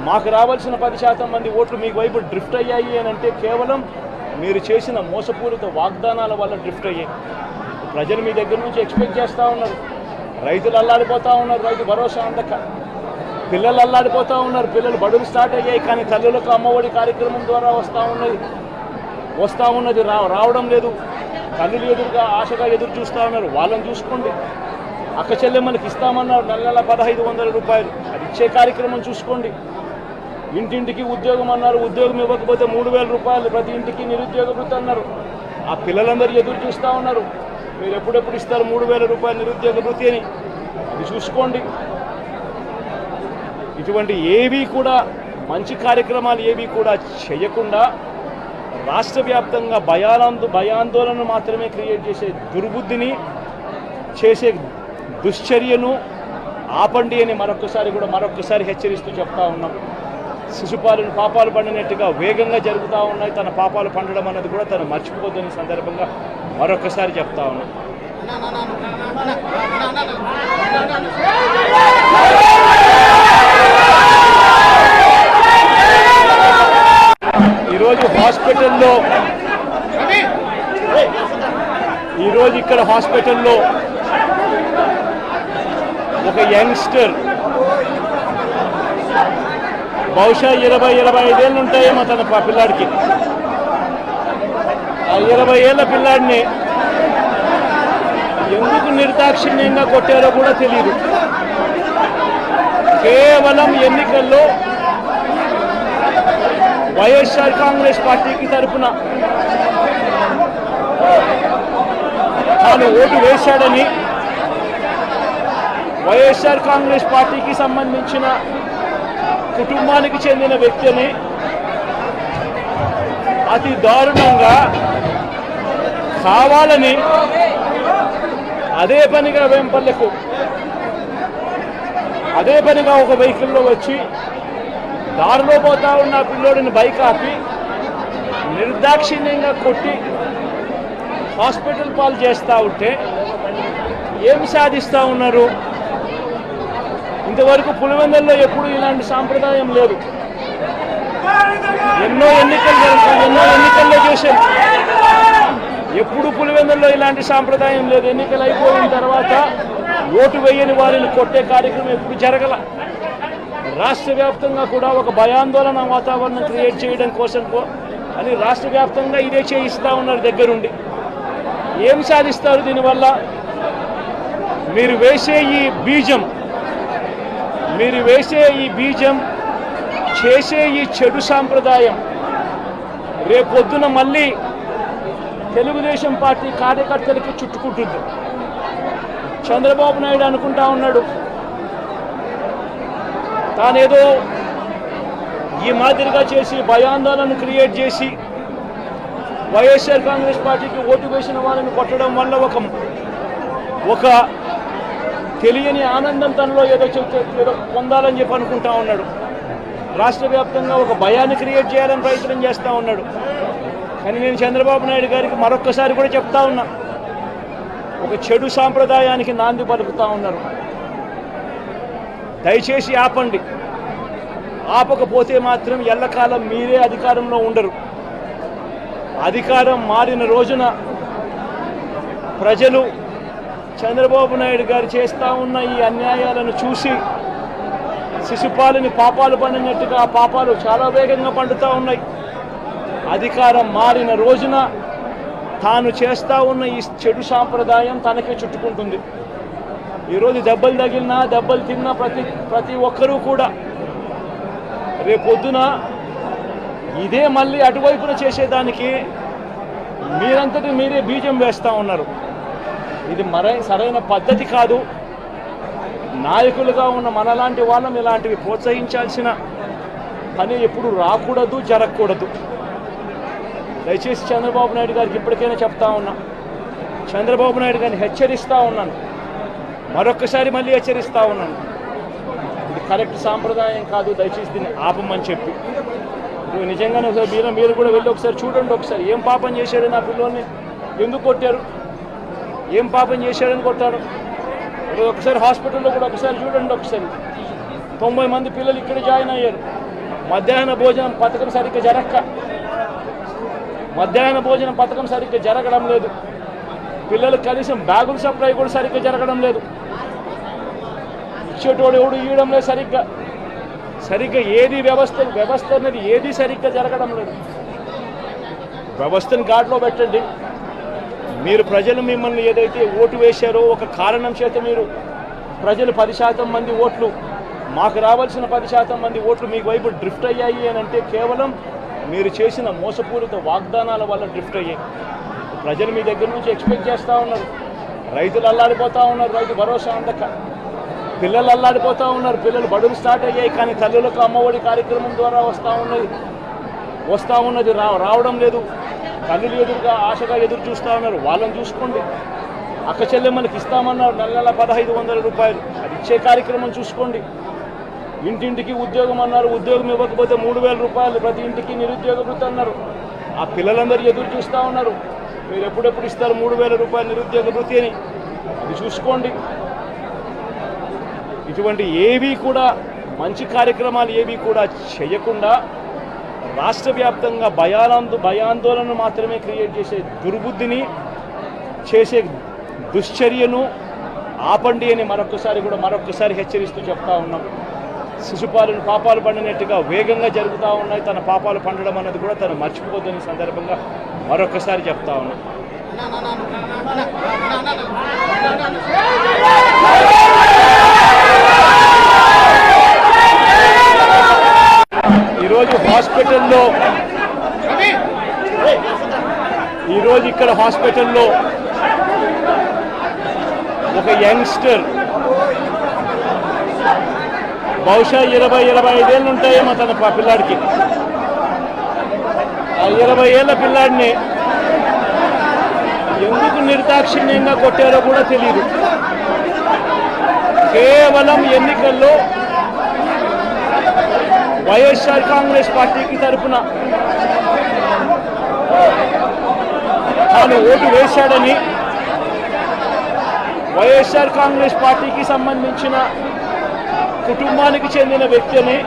మాకు రావాల్సిన 10% మంది ఓట్లు మీకు వైపు డ్రిఫ్ట్ అయ్యాయి అని అంటే కేవలం మీరు చేసిన మోసపూరిత వాగ్దానాల వల్ల డ్రిఫ్ట్ అయ్యాయి. ప్రజలు మీ దగ్గర నుంచి ఎక్స్పెక్ట్ చేస్తూ ఉన్నారు. రైతులు అల్లాడిపోతూ ఉన్నారు, రైతు భరోసా అందక. పిల్లలు అల్లాడిపోతూ ఉన్నారు, పిల్లలు బడులు స్టార్ట్ అయ్యాయి, కానీ తల్లులకు అమ్మఒడి కార్యక్రమం ద్వారా వస్తూ ఉన్నది రావడం లేదు. తల్లులు ఎదురుగా ఆశగా ఎదురు చూస్తూ ఉన్నారు. వాళ్ళని చూసుకోండి. అక్క చెల్లెమ్మలకి ఇస్తామన్నారు నెల 1500 రూపాయలు, అది ఇచ్చే కార్యక్రమం చూసుకోండి. ఇంటింటికి ఉద్యోగం అన్నారు, ఉద్యోగం ఇవ్వకపోతే 3000 రూపాయలు ప్రతి ఇంటికి నిరుద్యోగ వృత్తి అన్నారు. ఆ పిల్లలందరూ ఎదురు చూస్తూ ఉన్నారు, మీరు ఎప్పుడెప్పుడు ఇస్తారు 3000 రూపాయలు నిరుద్యోగ వృత్తి అని. అది చూసుకోండి. ఇటువంటి ఏవి కూడా మంచి కార్యక్రమాలు ఏవి కూడా చేయకుండా రాష్ట్ర వ్యాప్తంగా భయాందోళన మాత్రమే క్రియేట్ చేసే దుర్బుద్ధిని చేసే దుశ్చర్యను ఆపండి అని మరొక్కసారి హెచ్చరిస్తూ చెప్తా ఉన్నాం. శిశుపాలను పాపాలు పండినట్టుగా వేగంగా జరుగుతూ ఉన్నాయి. తన పాపాలు పండడం అన్నది కూడా తను మర్చిపోద్దని సందర్భంగా మరొక్కసారి చెప్తా ఉన్నాం. ఈరోజు ఇక్కడ హాస్పిటల్లో ఒక యంగ్స్టర్ బహుశా 20-25 ఏళ్ళు ఉంటాయేమో తన పిల్లాడికి. ఆ 20 ఏళ్ళ పిల్లాడిని ఎందుకు నిర్దాక్షిణ్యంగా కొట్టారో కూడా తెలియదు. కేవలం ఎన్నికల్లో వైఎస్ఆర్ కాంగ్రెస్ పార్టీకి తరఫున తాను ఓటు వేశాడని, వైఎస్ఆర్ కాంగ్రెస్ పార్టీకి సంబంధించిన కుటుంబానికి చెందిన వ్యక్తిని అతి దారుణంగా కావాలని అదే పనిగా వేంపల్లెకు అదే పనిగా ఒక వెహికల్లో వచ్చి దారిలో పోతా ఉన్న పిల్లోడిని బైక్ ఆపి నిర్దాక్షిణ్యంగా కొట్టి హాస్పిటల్ పాలు చేస్తూ ఉంటే ఏం సాధిస్తూ ఉన్నారు? ఇంతవరకు పులివెందుల్లో ఎప్పుడు ఇలాంటి సాంప్రదాయం లేదు. ఎన్నో ఎన్నికల్లో చేశారు, ఎప్పుడు పులివెందుల్లో ఇలాంటి సాంప్రదాయం లేదు. ఎన్నికలు అయిపోయిన తర్వాత ఓటు వేయని వారిని కొట్టే కార్యక్రమం ఎప్పుడు జరగల. రాష్ట్ర వ్యాప్తంగా కూడా ఒక భయాందోళన వాతావరణం క్రియేట్ చేయడం కోసం అని రాష్ట్ర వ్యాప్తంగా ఇదే చేయిస్తూ ఉన్నారు దగ్గరుండి. ఏం సాధిస్తారు దీనివల్ల? మీరు వేసే ఈ బీజం చేసే ఈ చెడు సాంప్రదాయం రేపొద్దున మళ్ళీ తెలుగుదేశం పార్టీ కార్యకర్తలకి చుట్టుకుంటుంది. చంద్రబాబు నాయుడు అనుకుంటా ఉన్నాడు తానేదో ఈ మాదిరిగా చేసి భయాందోళన క్రియేట్ చేసి వైఎస్ఆర్ కాంగ్రెస్ పార్టీకి ఓటు వేసిన వాళ్ళని కొట్టడం వల్ల ఒక తెలియని ఆనందం తనలో ఏదో పొందాలని చెప్పి అనుకుంటా ఉన్నాడు. రాష్ట్ర వ్యాప్తంగా ఒక భయాన్ని క్రియేట్ చేయాలని ప్రయత్నం చేస్తూ ఉన్నాడు. కానీ నేను చంద్రబాబు నాయుడు గారికి మరొక్కసారి కూడా చెప్తా ఉన్నా, ఒక చెడు సాంప్రదాయానికి నాంది పలుకుతూ ఉన్నారు. దయచేసి ఆపండి. ఆపకపోతే మాత్రం ఎల్లకాలం మీరే అధికారంలో ఉండరు. అధికారం మారిన రోజున ప్రజలు చంద్రబాబు నాయుడు గారు చేస్తూ ఉన్న ఈ అన్యాయాలను చూసి శిశుపాలని పాపాలు పండినట్టుగా ఆ పాపాలు చాలా వేగంగా పండుతూ ఉన్నాయి. అధికారం మారిన రోజున తాను చేస్తూ ఉన్న ఈ చెడు సాంప్రదాయం తనకే చుట్టుకుంటుంది. ఈరోజు దెబ్బలు తగిలినా దెబ్బలు తిన్నా ప్రతి ఒక్కరూ కూడా రేపొద్దున ఇదే మళ్ళీ అటువైపున చేసేదానికి మీరంతటి మీరే బీజం వేస్తూ ఉన్నారు. ఇది సరైన పద్ధతి కాదు. నాయకులుగా ఉన్న మనలాంటి వాళ్ళం ఇలాంటివి ప్రోత్సహించాల్సిన పని ఎప్పుడు రాకూడదు, జరగకూడదు. దయచేసి చంద్రబాబు నాయుడు గారికి ఇప్పటికైనా చెప్తా ఉన్నా, చంద్రబాబు నాయుడు గారిని హెచ్చరిస్తూ ఉన్నాను, మరొక్కసారి మళ్ళీ హెచ్చరిస్తూ ఉన్నాను. ఇది కరెక్ట్ సాంప్రదాయం కాదు, దయచేసి దీన్ని ఆపమని చెప్పి. నిజంగానే మీరు కూడా వెళ్ళి ఒకసారి చూడండి. ఒకసారి ఏం పాపం చేశాడు నా పిల్లల్ని, ఎందుకు కొట్టారు, ఏం పాపం చేశాడని కొట్టాడు. ఒకసారి హాస్పిటల్లో కూడా ఒకసారి చూడండి. ఒకసారి 90 మంది పిల్లలు ఇక్కడ జాయిన్ అయ్యారు. మధ్యాహ్న భోజనం పథకం సరిగ్గా జరగడం లేదు. పిల్లలకు కనీసం బ్యాగుల సప్లై కూడా సరిగ్గా జరగడం లేదు. ఇచ్చేటోడు ఎవడు ఇవ్వడం లేదు సరిగ్గా ఏది వ్యవస్థ అనేది ఏది సరిగ్గా జరగడం లేదు. వ్యవస్థను గాడిలో పెట్టండి. మీరు ప్రజలు మిమ్మల్ని ఏదైతే ఓటు వేశారో ఒక కారణం చేత మీరు ప్రజలు 10% మంది ఓట్లు, మాకు రావాల్సిన 10% మంది ఓట్లు మీకు వైపు డ్రిఫ్ట్ అయ్యాయి అని అంటే కేవలం మీరు చేసిన మోసపూరిత వాగ్దానాల వల్ల డ్రిఫ్ట్ అయ్యాయి. ప్రజలు మీ దగ్గర నుంచి ఎక్స్పెక్ట్ చేస్తూ ఉన్నారు. రైతులు అల్లాడిపోతూ ఉన్నారు, రైతు భరోసా అందక. పిల్లలు అల్లాడిపోతూ ఉన్నారు, పిల్లలు బడులు స్టార్ట్ అయ్యాయి, కానీ తల్లులకు అమ్మఒడి కార్యక్రమం ద్వారా వస్తూ ఉన్నది రావడం లేదు. తల్లులు ఎదురుగా ఆశగా ఎదురు చూస్తూ ఉన్నారు. వాళ్ళని చూసుకోండి. అక్క చెల్లెమ్మలకి ఇస్తామన్నారు నెల 1500 రూపాయలు, అది ఇచ్చే కార్యక్రమం చూసుకోండి. ఇంటింటికి ఉద్యోగం అన్నారు, ఉద్యోగం ఇవ్వకపోతే 3000 రూపాయలు ప్రతి ఇంటికి నిరుద్యోగ వృత్తి అన్నారు. ఆ పిల్లలందరూ ఎదురు చూస్తూ ఉన్నారు, మీరు ఎప్పుడెప్పుడు ఇస్తారు 3000 రూపాయలు నిరుద్యోగ వృత్తి అని. అది చూసుకోండి. ఇటువంటి ఏవి కూడా మంచి కార్యక్రమాలు ఏవి కూడా చేయకుండా రాష్ట్ర వ్యాప్తంగా భయాందోళన మాత్రమే క్రియేట్ చేసే దుర్బుద్ధిని చేసే దుశ్చర్యను ఆపండి అని మరొక్కసారి హెచ్చరిస్తూ చెప్తా ఉన్నాం. శిశుపాలను పాపాలు పండినట్టుగా వేగంగా జరుగుతూ ఉన్నాయి. తన పాపాలు పండడం అన్నది కూడా తను మర్చిపోద్దని సందర్భంగా మరొక్కసారి చెప్తా ఉన్నాం. ఈరోజు ఇక్కడ హాస్పిటల్లో ఒక యంగ్స్టర్ బహుశా 20-25 ఏళ్ళు ఉంటాయేమో తన పిల్లాడికి. ఆ 20 ఏళ్ళ పిల్లాడిని ఎందుకు నిర్దాక్షిణ్యంగా కొట్టారో కూడా తెలియదు. కేవలం ఎన్నికల్లో వైఎస్ఆర్ కాంగ్రెస్ పార్టీకి తరఫున తాను ఓటు వేశాడని, వైఎస్ఆర్ కాంగ్రెస్ పార్టీకి సంబంధించిన కుటుంబానికి చెందిన వ్యక్తిని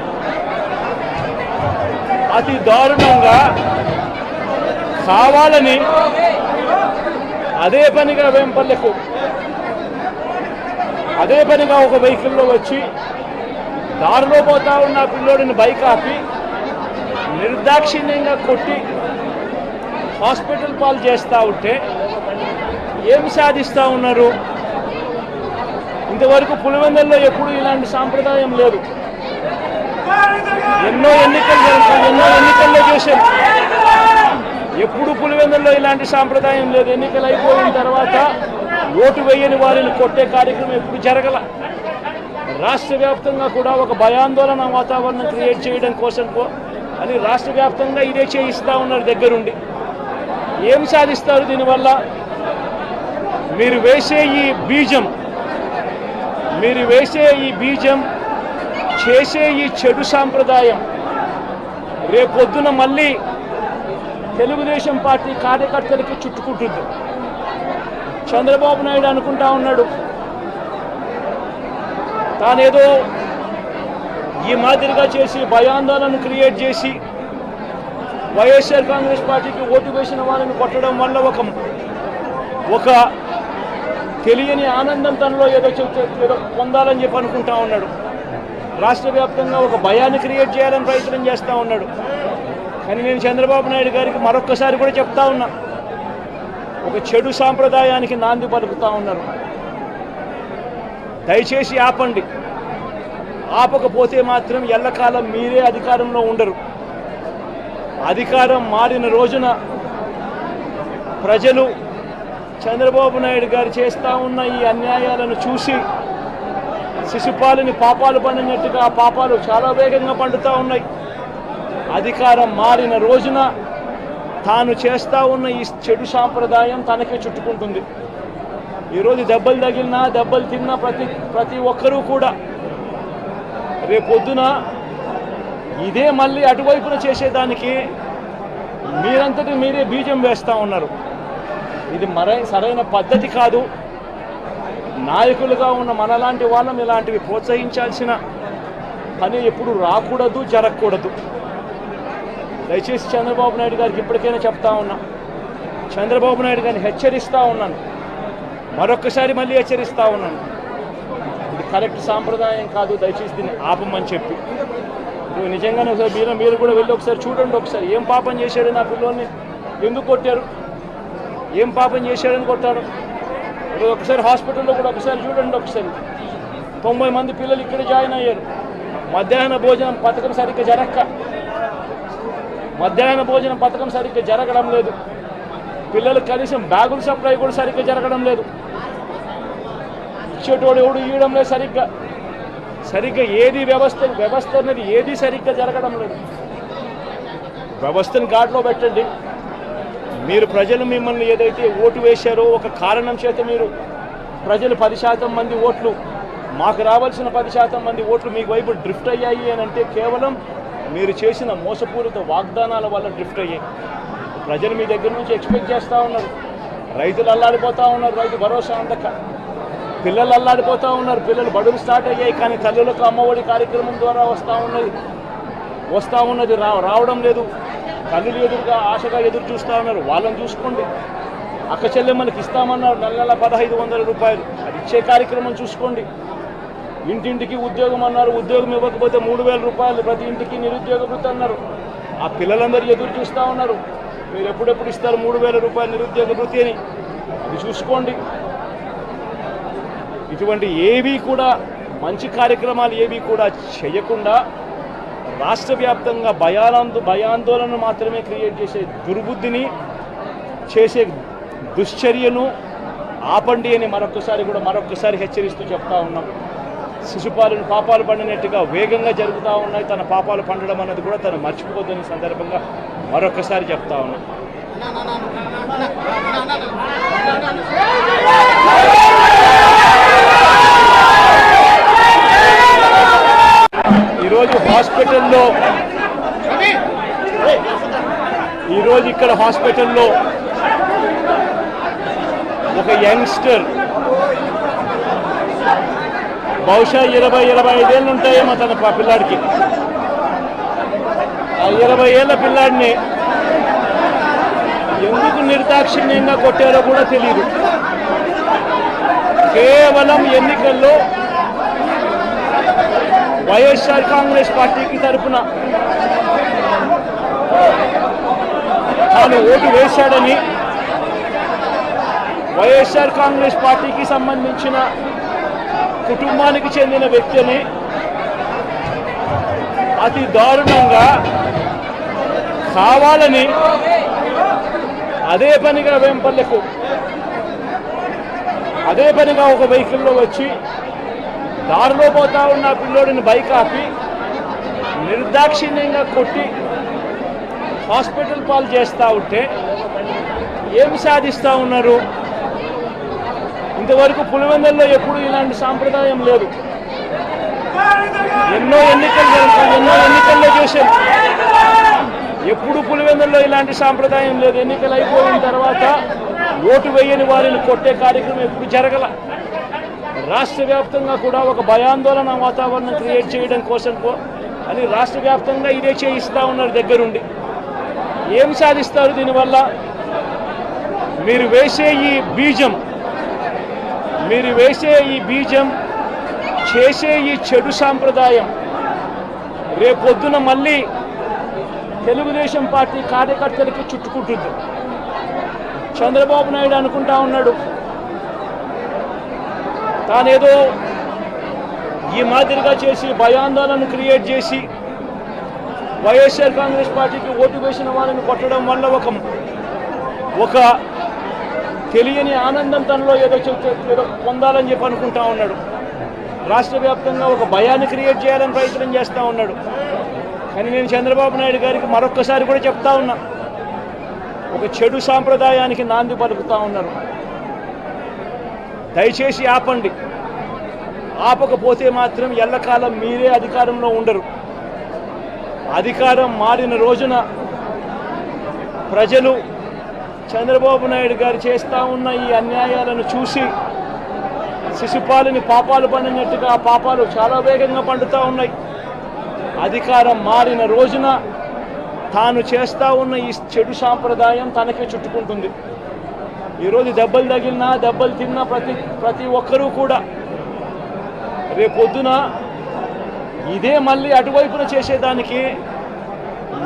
అతి దారుణంగా కావాలని అదే పనిగా వేంపల్లెకు అదే పనిగా ఒక వెహికల్లో వచ్చి దారిలో పోతా ఉన్న పిల్లోడిని బైక్ ఆపి నిర్దాక్షిణ్యంగా కొట్టి హాస్పిటల్ పాలు చేస్తూ ఉంటే ఏమి సాధిస్తూ ఉన్నారు? ఇంతవరకు పులివెందుల్లో ఎప్పుడు ఇలాంటి సాంప్రదాయం లేదు. ఎన్నో ఎన్నికల్లో చేశారు, ఎప్పుడు పులివెందుల్లో ఇలాంటి సాంప్రదాయం లేదు. ఎన్నికలు అయిపోయిన తర్వాత ఓటు వేయని వారిని కొట్టే కార్యక్రమం ఎప్పుడు జరగల. రాష్ట్ర వ్యాప్తంగా కూడా ఒక భయాందోళన వాతావరణం క్రియేట్ చేయడం కోసం అని రాష్ట్ర వ్యాప్తంగా ఇదే చేయిస్తూ ఉన్నారు దగ్గరుండి. ఏం సాధిస్తారు దీనివల్ల? మీరు వేసే ఈ బీజం చేసే ఈ చెడు సాంప్రదాయం రేపొద్దున మళ్ళీ తెలుగుదేశం పార్టీ కార్యకర్తలకి చుట్టుకుంటుంది. చంద్రబాబు నాయుడు అనుకుంటా ఉన్నాడు తానేదో ఈ మాదిరిగా చేసి భయాందోళన క్రియేట్ చేసి వైఎస్ఆర్ కాంగ్రెస్ పార్టీకి ఓటు వేసిన వాళ్ళని కొట్టడం వల్ల ఒక తెలియని ఆనందం తనలో ఏదో పొందాలని చెప్పి అనుకుంటా ఉన్నాడు. రాష్ట్ర వ్యాప్తంగా ఒక భయాన్ని క్రియేట్ చేయాలని ప్రయత్నం చేస్తూ ఉన్నాడు. కానీ నేను చంద్రబాబు నాయుడు గారికి మరొక్కసారి కూడా చెప్తా ఉన్నా, ఒక చెడు సాంప్రదాయానికి నాంది పలుకుతూ ఉన్నారు. దయచేసి ఆపండి. ఆపకపోతే మాత్రం ఎల్లకాలం మీరే అధికారంలో ఉండరు. అధికారం మారిన రోజున ప్రజలు చంద్రబాబు నాయుడు గారు చేస్తూ ఉన్న ఈ అన్యాయాలను చూసి శిశుపాలని పాపాలు పండినట్టుగా ఆ పాపాలు చాలా వేగంగా పండుతూ ఉన్నాయి. అధికారం మారిన రోజున తాను చేస్తూ ఉన్న ఈ చెడు సాంప్రదాయం తనకే చుట్టుకుంటుంది. ఈరోజు దెబ్బలు తగిలినా దెబ్బలు తిన్నా ప్రతి ఒక్కరూ కూడా రేపొద్దున ఇదే మళ్ళీ అటువైపున చేసేదానికి మీరంతటి మీరే బీజం వేస్తూ ఉన్నారు. ఇది సరైన పద్ధతి కాదు. నాయకులుగా ఉన్న మనలాంటి వాళ్ళం ఇలాంటివి ప్రోత్సహించాల్సిన పని ఎప్పుడు రాకూడదు, జరగకూడదు. దయచేసి చంద్రబాబు నాయుడు గారికి ఇప్పటికైనా చెప్తా ఉన్నా, చంద్రబాబు నాయుడు గారిని హెచ్చరిస్తూ ఉన్నాను, మరొక్కసారి మళ్ళీ హెచ్చరిస్తూ ఉన్నాను, ఇది కరెక్ట్ సాంప్రదాయం కాదు, దయచేసి దీన్ని ఆపమని చెప్పి. నిజంగానే ఒకసారి మీరు కూడా వెళ్ళి ఒకసారి చూడండి. ఒకసారి ఏం పాపం చేశాడు నా పిల్లల్ని, ఎందుకు కొట్టారు, ఏం పాపం చేశాడని కొట్టాడు. ఒకసారి హాస్పిటల్లో కూడా ఒకసారి చూడండి. ఒకసారి 90 మంది పిల్లలు ఇక్కడ జాయిన్ అయ్యారు. మధ్యాహ్న భోజనం పథకం సరిగ్గా జరగడం లేదు. పిల్లలకు కనీసం బ్యాగుల సప్లై కూడా సరిగ్గా జరగడం లేదు. ఇచ్చేటోడు ఎవడు ఇవ్వడం లేదు సరిగ్గా ఏది వ్యవస్థ అనేది ఏది సరిగ్గా జరగడం లేదు. వ్యవస్థను గాడిలో పెట్టండి. మీరు ప్రజలు మిమ్మల్ని ఏదైతే ఓటు వేశారో ఒక కారణం చేత మీరు ప్రజలు 10% మంది ఓట్లు, మాకు రావాల్సిన 10% మంది ఓట్లు మీకు వైపు డ్రిఫ్ట్ అయ్యాయి అని అంటే కేవలం మీరు చేసిన మోసపూరిత వాగ్దానాల వల్ల డ్రిఫ్ట్ అయ్యాయి. ప్రజలు మీ దగ్గర నుంచి ఎక్స్పెక్ట్ చేస్తూ ఉన్నారు. రైతులు అల్లాడిపోతూ ఉన్నారు, రైతు భరోసా అందక. పిల్లలు అల్లాడిపోతూ ఉన్నారు, పిల్లలు బడులు స్టార్ట్ అయ్యాయి, కానీ తల్లులకు అమ్మఒడి కార్యక్రమం ద్వారా వస్తూ ఉన్నది రావడం లేదు. తల్లులు ఎదురుగా ఆశగా ఎదురు చూస్తూ ఉన్నారు. వాళ్ళని చూసుకోండి. అక్క చెల్లెమ్మలకి ఇస్తామన్నారు నెల 1500 రూపాయలు, అది ఇచ్చే కార్యక్రమం చూసుకోండి. ఇంటింటికి ఉద్యోగం అన్నారు, ఉద్యోగం ఇవ్వకపోతే 3000 రూపాయలు ప్రతి ఇంటికి నిరుద్యోగ వృత్తి అన్నారు. ఆ పిల్లలందరూ ఎదురు చూస్తూ ఉన్నారు, మీరు ఎప్పుడెప్పుడు ఇస్తారు 3000 రూపాయలు నిరుద్యోగ వృత్తి అని, అది చూసుకోండి. ఇటువంటి ఏవి కూడా మంచి కార్యక్రమాలు ఏవి కూడా చేయకుండా రాష్ట్ర వ్యాప్తంగా భయాందోళన మాత్రమే క్రియేట్ చేసే దుర్బుద్ధిని చేసే దుశ్చర్యను ఆపండి అని మరొకసారి హెచ్చరిస్తూ చెప్తా ఉన్నాం. శిశుపాలను పాపాలు పండినట్టుగా వేగంగా జరుగుతూ ఉన్నాయి. తన పాపాలు పండడం అన్నది కూడా తను మర్చిపోతున్న సందర్భంగా మరొకసారి చెప్తా ఉన్నాను. ఈరోజు ఇక్కడ హాస్పిటల్లో ఒక యంగ్స్టర్ బహుశా 20-25 ఏళ్ళు ఉంటాయేమో తన పిల్లాడికి. ఆ 20 ఏళ్ళ పిల్లాడిని ఎందుకు నిర్దాక్షిణ్యంగా కొట్టారో కూడా తెలియదు. కేవలం ఎన్నికల్లో వైఎస్ఆర్ కాంగ్రెస్ పార్టీకి తరఫున తాను ఓటు వేశాడని, వైఎస్ఆర్ కాంగ్రెస్ పార్టీకి సంబంధించిన కుటుంబానికి చెందిన వ్యక్తిని అతి దారుణంగా కావాలని అదే పనిగా వేంపల్లెకు ఒక వెహికల్లో వచ్చి దారిలో పోతా ఉన్న పిల్లోడిని బైక్ ఆపి నిర్దాక్షిణ్యంగా కొట్టి హాస్పిటల్ పాలు చేస్తూ ఉంటే ఏం సాధిస్తూ ఉన్నారు? ఇంతవరకు పులివెందుల్లో ఎప్పుడు ఇలాంటి సాంప్రదాయం లేదు. ఎన్నో ఎన్నికల్లో చేశారు, ఎప్పుడు పులివెందుల్లో ఇలాంటి సాంప్రదాయం లేదు. ఎన్నికలు అయిపోయిన తర్వాత ఓటు వేయని వారిని కొట్టే కార్యక్రమం ఎప్పుడు జరగల. రాష్ట్ర వ్యాప్తంగా కూడా ఒక భయాందోళన వాతావరణం క్రియేట్ చేయడం కోసం అని రాష్ట్ర వ్యాప్తంగా ఇదే చేయిస్తూ ఉన్నారు దగ్గరుండి. ఏం సాధిస్తారు దీనివల్ల? మీరు వేసే ఈ బీజం చేసే ఈ చెడు సాంప్రదాయం రేపొద్దున మళ్ళీ తెలుగుదేశం పార్టీ కార్యకర్తలకి చుట్టుకుంటుంది. చంద్రబాబు నాయుడు అనుకుంటా ఉన్నాడు తానేదో ఈ మాదిరిగా చేసి భయాందోళన క్రియేట్ చేసి వైఎస్ఆర్ కాంగ్రెస్ పార్టీకి ఓటు వేసిన వాళ్ళని కొట్టడం వల్ల ఒక తెలియని ఆనందం తనలో ఏదో పొందాలని చెప్పి అనుకుంటా ఉన్నాడు. రాష్ట్ర వ్యాప్తంగా ఒక భయాన్ని క్రియేట్ చేయాలని ప్రయత్నం చేస్తూ ఉన్నాడు. కానీ నేను చంద్రబాబు నాయుడు గారికి మరొక్కసారి కూడా చెప్తా ఉన్నా, ఒక చెడు సాంప్రదాయానికి నాంది పలుకుతూ ఉన్నారు. దయచేసి ఆపండి. ఆపకపోతే మాత్రం ఎల్లకాలం మీరే అధికారంలో ఉండరు. అధికారం మారిన రోజున ప్రజలు చంద్రబాబు నాయుడు గారు చేస్తూ ఉన్న ఈ అన్యాయాలను చూసి శిశుపాలని పాపాలు పండినట్టుగా ఆ పాపాలు చాలా వేగంగా పండుతూ ఉన్నాయి. అధికారం మారిన రోజున తాను చేస్తూ ఉన్న ఈ చెడు సాంప్రదాయం తనకే చుట్టుకుంటుంది. ఈరోజు దెబ్బలు తగిలినా దెబ్బలు తిన్నా ప్రతి ఒక్కరూ కూడా రేపొద్దున ఇదే మళ్ళీ అటువైపున చేసేదానికి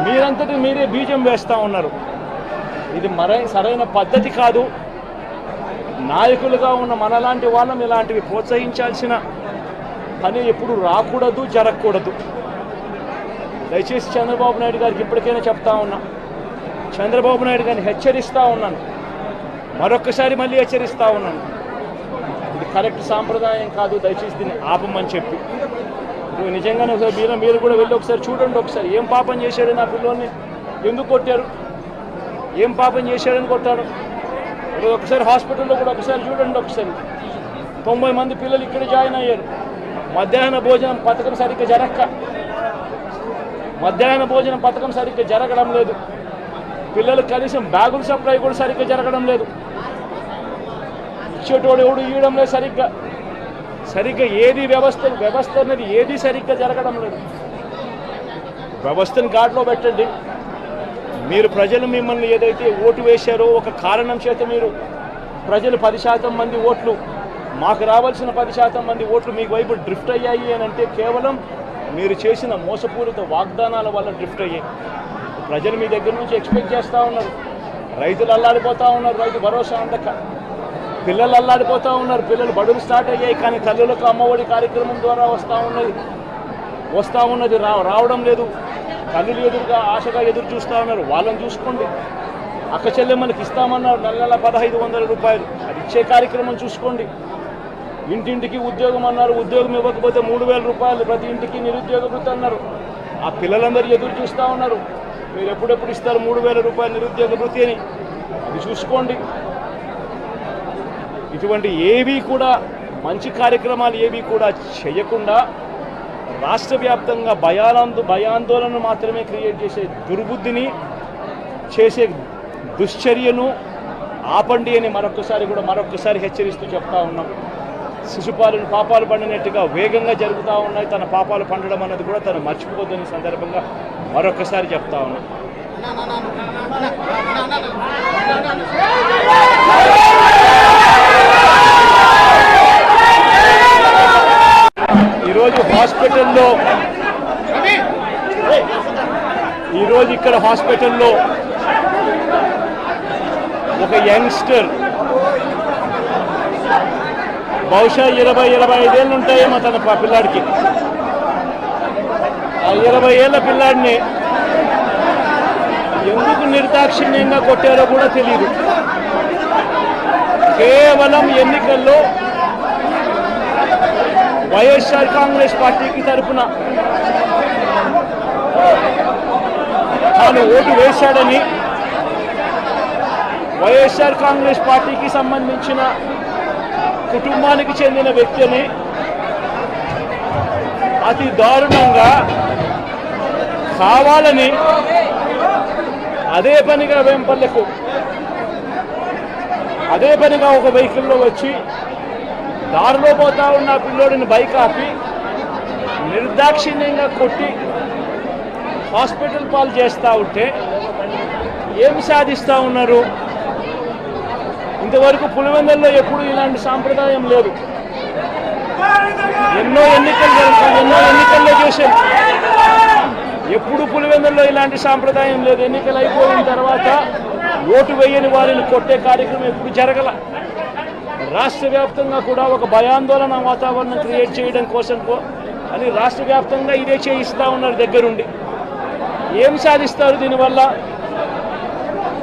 మీరంతటి మీరే బీజం వేస్తూ ఉన్నారు. ఇది సరైన పద్ధతి కాదు. నాయకులుగా ఉన్న మనలాంటి వాళ్ళం ఇలాంటివి ప్రోత్సహించాల్సిన పని ఎప్పుడు రాకూడదు, జరగకూడదు. దయచేసి చంద్రబాబు నాయుడు గారికి ఇప్పటికైనా చెప్తా ఉన్నా, చంద్రబాబు నాయుడు గారిని హెచ్చరిస్తూ ఉన్నాను, మరొక్కసారి మళ్ళీ హెచ్చరిస్తూ ఉన్నాను. ఇది కరెక్ట్ సాంప్రదాయం కాదు, దయచేసి దీన్ని ఆపమని చెప్పి. నిజంగానే ఒకసారి మీరు కూడా వెళ్ళి ఒకసారి చూడండి. ఒకసారి ఏం పాపం చేశాడు నా పిల్లోని, ఎందుకు కొట్టారు, ఏం పాపం చేశాడని కొట్టాడు. ఒకసారి హాస్పిటల్లో కూడా ఒకసారి చూడండి. ఒకసారి 90 మంది పిల్లలు ఇక్కడ జాయిన్ అయ్యారు. మధ్యాహ్న భోజనం పథకం సరిగ్గా జరగడం లేదు. పిల్లలకు కనీసం బ్యాగుల సప్లై కూడా సరిగ్గా జరగడం లేదు. ఇచ్చేటోడు ఎవడు ఇవ్వడం లేదు సరిగ్గా ఏది వ్యవస్థ అనేది ఏది సరిగ్గా జరగడం లేదు. వ్యవస్థను గాడిలో పెట్టండి. మీరు ప్రజలు మిమ్మల్ని ఏదైతే ఓటు వేశారో ఒక కారణం చేత మీరు ప్రజలు 10% మంది ఓట్లు, మాకు రావాల్సిన 10% మంది ఓట్లు మీకు వైపు డ్రిఫ్ట్ అయ్యాయి అని అంటే కేవలం మీరు చేసిన మోసపూరిత వాగ్దానాల వల్ల డ్రిఫ్ట్ అయ్యాయి. ప్రజలు మీ దగ్గర నుంచి ఎక్స్పెక్ట్ చేస్తూ ఉన్నారు. రైతులు అల్లాడిపోతూ ఉన్నారు, రైతు భరోసా అందక. పిల్లలు అల్లాడిపోతూ ఉన్నారు, పిల్లలు బడులు స్టార్ట్ అయ్యాయి కానీ తల్లులకు అమ్మఒడి కార్యక్రమం ద్వారా వస్తూ ఉన్నది రావడం లేదు. తల్లులు ఎదురుగా ఆశగా ఎదురు చూస్తూ ఉన్నారు, వాళ్ళని చూసుకోండి. అక్క చెల్లెమ్మలకి ఇస్తామన్నారు నెల 1,500 రూపాయలు, అది ఇచ్చే కార్యక్రమం చూసుకోండి. ఇంటింటికి ఉద్యోగం అన్నారు, ఉద్యోగం ఇవ్వకపోతే 3,000 రూపాయలు ప్రతి ఇంటికి నిరుద్యోగ వృత్తి అన్నారు. ఆ పిల్లలందరూ ఎదురు చూస్తూ ఉన్నారు, మీరు ఎప్పుడెప్పుడు ఇస్తారు 3,000 రూపాయలు నిరుద్యోగ వృత్తి అని. అది చూసుకోండి. ఇటువంటి ఏవి కూడా మంచి కార్యక్రమాలు ఏవి కూడా చేయకుండా రాష్ట్ర వ్యాప్తంగా భయాందోళన మాత్రమే క్రియేట్ చేసే దుర్బుద్ధిని చేసే దుశ్చర్యను ఆపండి అని మరొకసారి హెచ్చరిస్తూ చెప్తా ఉన్నాం. శిశుపాలను పాపాలు పండినట్టుగా వేగంగా జరుగుతూ ఉన్నాయి. తన పాపాలు పండడం అన్నది కూడా తను మర్చిపోదని సందర్భంగా మరొకసారి చెప్తా ఉన్నాం. ఈరోజు ఇక్కడ హాస్పిటల్లో ఒక యంగ్స్టర్ బహుశా 20-25 ఏళ్ళు ఉంటాయేమో తన పిల్లాడికి. ఆ 20 ఏళ్ళ పిల్లాడిని ఎందుకు నిర్దాక్షిణ్యంగా కొట్టారో కూడా తెలియదు. కేవలం ఎన్నికల్లో వైఎస్ఆర్ కాంగ్రెస్ పార్టీకి తరఫున తాను ఓటు వేశాడని, వైఎస్ఆర్ కాంగ్రెస్ పార్టీకి సంబంధించిన కుటుంబానికి చెందిన వ్యక్తిని అతి దారుణంగా కావాలని అదే పనిగా వేంపల్లెకు ఒక వెహికల్లో వచ్చి దారిలో పోతా ఉన్న పిల్లోడిని బైక్ ఆపి నిర్దాక్షిణ్యంగా కొట్టి హాస్పిటల్ పాలు చేస్తూ ఉంటే ఏం సాధిస్తూ ఉన్నారు? ఇంతవరకు పులివెందుల్లో ఎప్పుడు ఇలాంటి సాంప్రదాయం లేదు. ఎన్నో ఎన్నికల్లో చేశాం, ఎప్పుడు పులివెందుల్లో ఇలాంటి సాంప్రదాయం లేదు. ఎన్నికలు అయిపోయిన తర్వాత ఓటు వేయని వారిని కొట్టే కార్యక్రమం ఎప్పుడు జరగల. రాష్ట్ర వ్యాప్తంగా కూడా ఒక భయాందోళన వాతావరణం క్రియేట్ చేయడం కోసం అని రాష్ట్ర వ్యాప్తంగా ఇదే చేయిస్తూ ఉన్నారు దగ్గరుండి. ఏం సాధిస్తారు దీనివల్ల?